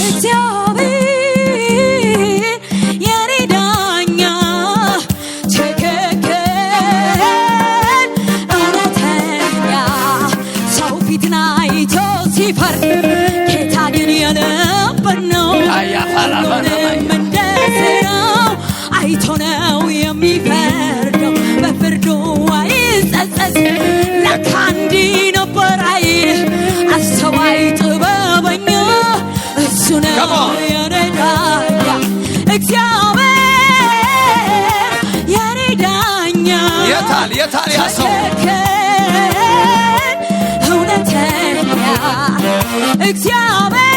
አይቶነው የሚፈርደው በፍርዱ አይጸጸት ለካንዲ ነበር አይል አስተዋይ ጥበበኛ እሱ ነው የረዳኛ እግዚአብሔር የረዳኛ የታል ያሰው እውነተኛ እግዚአብሔር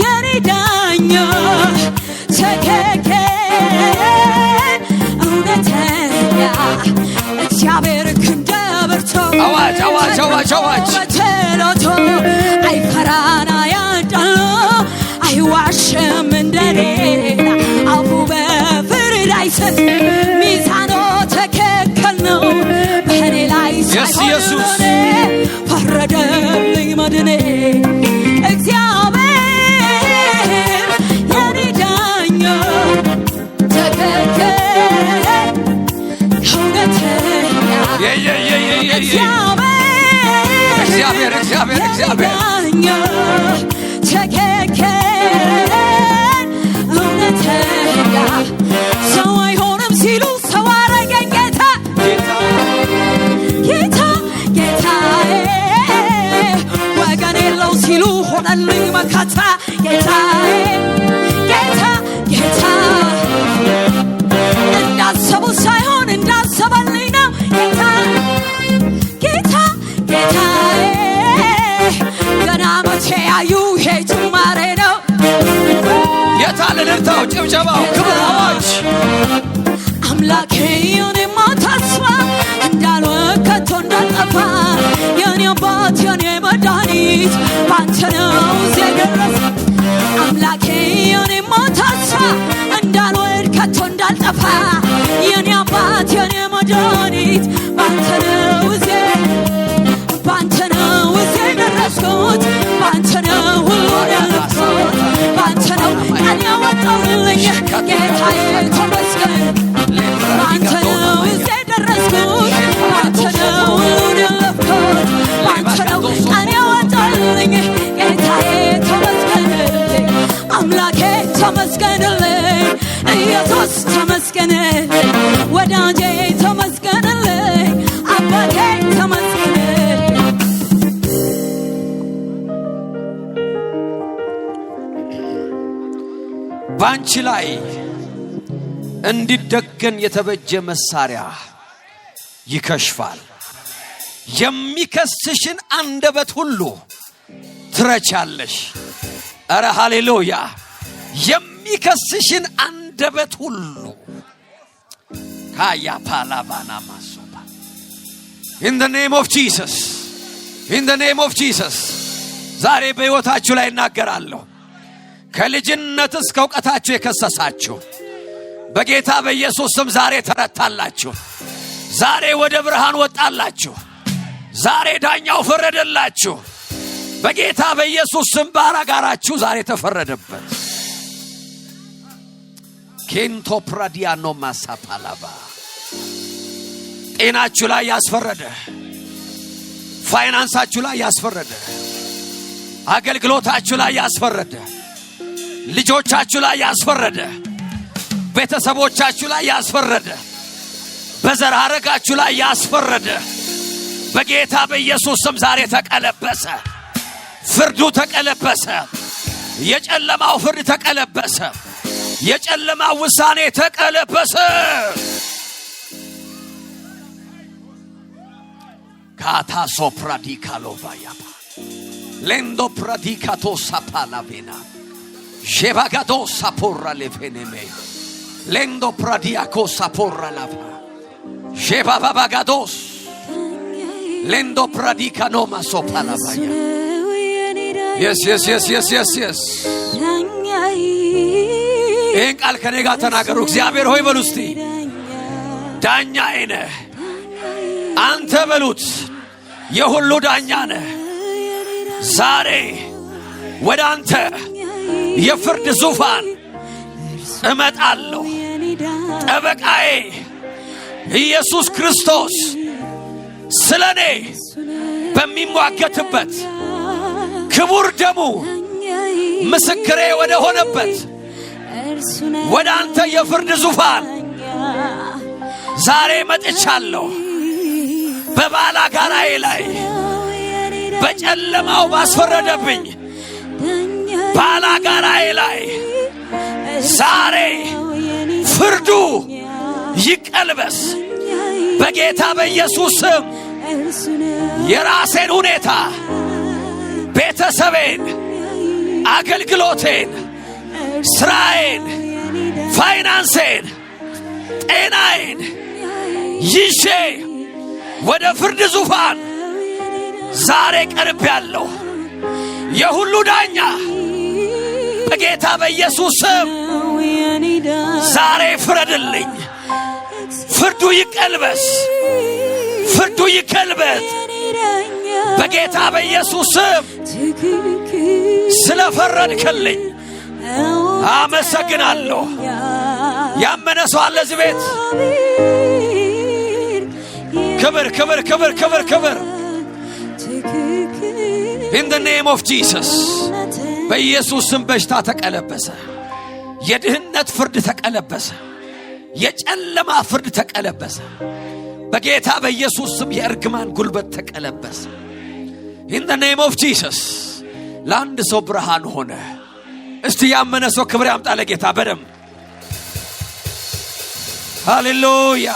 የረዳኛ እግዚአብሔር ክንደ ብርቱ አዋጅ በችሎቱ አይፈራና ያዳላ አይዋሽም እንደሌላ አፉ በፍርድ አይሰጥ ሚዛኑ ትክክል ነው በእኔ ላይ ሳይሆን ፈረደልኝ መድኔ እግዚአብሔር የኔ ዳኛ ትክክል እግዚአብሔር ተከከን እውነተኛ ሰው አይሆንም ሲሉ ሰው አረገኝ ጌታዬ ወገን የለው ሲሉ ሆነልኝ መከታ ጌታዬ እንዳሰቡ ሳይሆን እንዳሰበልኝ ነው ጌታዬ ገና መቼ ያዩ ጅማሬ ነው የታለ ልርታው ጭብጨባው ክብር አዋጅ አምላኬ የኔማ ተስፋ እንዳልወድቅ ከቶ እንዳልጠፋ የኔ አባት የኔ መድኃኒት ባንተ ነው እዚህ ደረስኩ አምላኬ የኔማ ተስፋ እንዳልወድቅ ከቶ እንዳልጠፋ የኔ አባት የኔ መድኃኒት ባንተ ነው እዚህ ደረስኩት ባንተ ነው ሁሉን ያለፍኩት ባንተ ነው ቃል ያወጣሁልኝ ጌታዬ ተመስገን ባንተ ነው እዚህ ደረስኩት ባንተ ነው ሁሉን ያለፍኩት ባንተ ነው ቃል ያወጣሁልኝ ጌታዬ ተመስገንልኝ አምላኬ ተመስገንልኝ ኢየሱስ ተመስገንልኝ ወዳጄ ተመስገንልኝ አባቴ ተመስገንልኝ ባንቺ ላይ እንዲደገን የተበጀ መሳሪያ ይከሽፋል የሚከስሽን አንደበት ሁሉ ትረቻለሽ አረ ሃሌሉያ የሚከስሽን አንደበት ሁሉ ካያ ፓላባና ማሶባ in the name of Jesus ዛሬ በሕይወታችሁ ላይ እናገራለሁ ከልጅነት እስከ ዕውቀታችሁ የከሰሳችሁ በጌታ በኢየሱስ ስም ዛሬ ተረታላችሁ ዛሬ ወደ ብርሃን ወጣላችሁ ዛሬ ዳኛው ፈረደላችሁ በጌታ በኢየሱስ ስም ባራጋራችሁ ዛሬ ተፈረደበት ኬንቶ ፕራዲያኖ ማሳፓላባ ጤናችሁ ላይ ያስፈረደ ፋይናንሳችሁ ላይ ያስፈረደ አገልግሎታችሁ ላይ ያስፈረደ ልጆቻችሁ ላይ ያስፈረደ ቤተሰቦቻችሁ ላይ ያስፈረደ በዘር ሐረጋችሁ ላይ ያስፈረደ በጌታ በኢየሱስ ስም ዛሬ ተቀለበሰ ፍርዱ ተቀለበሰ የጨለማው ፍርድ ተቀለበሰ የጨለማው ውሳኔ ተቀለበሰ ካታ ሶፕራዲካሎቫያባ ሌንዶ ፕራዲካቶ ሳፓላቬና ሼባጋዶ ሳፖራ ለፌኔሜ ሌንዶ ፕራዲያኮ ሳፖራ ላቫ ሼባባጋዶስ ሌንዶ ፕራዲካኖ ማሶፓላቫያ yes ይህን ቃል ከኔ ጋር ተናገሩ እግዚአብሔር ሆይ በሉ እስቲ ዳኛዬ ነህ አንተ በሉት የሁሉ ዳኛ ነህ ዛሬ ወደ አንተ የፍርድ ዙፋን እመጣለሁ ጠበቃዬ ኢየሱስ ክርስቶስ ስለኔ በሚሟገትበት ክቡር ደሙ ምስክሬ ወደ ሆነበት ወደ አንተ የፍርድ ዙፋን ዛሬ መጥቻለሁ በባላጋራዬ ላይ በጨለማው ባስፈረደብኝ ባላጋራዬ ላይ ዛሬ ፍርዱ ይቀልበስ በጌታ በኢየሱስ ስም የራሴን ሁኔታ ቤተሰቤን አገልግሎቴን ስራዬን ፋይናንሴን ጤናዬን ይዤ ወደ ፍርድ ዙፋን ዛሬ ቀርቤያለሁ የሁሉ ዳኛ በጌታ በኢየሱስ ስም ዛሬ ፍረድልኝ ፍርዱ ይቀልበስ ፍርዱ ይከልበት በጌታ በኢየሱስ ስም ስለፈረድክልኝ አመሰግናለሁ ያመነ ሰው አለ እዚህ ቤት ክብር ክብር ክብር ክብር ክብር In the name of Jesus. በኢየሱስ ስም በሽታ ተቀለበሰ። የድህነት ፍርድ ተቀለበሰ። የጨለማ ፍርድ ተቀለበሰ። በጌታ በኢየሱስ ስም የእርግማን ጉልበት ተቀለበሰ። In the name of Jesus. ለአንድ ሰው ብርሃን ሆነ። እስቲ ያመነ ሰው ክብር ያምጣ ለጌታ በደም ሃሌሉያ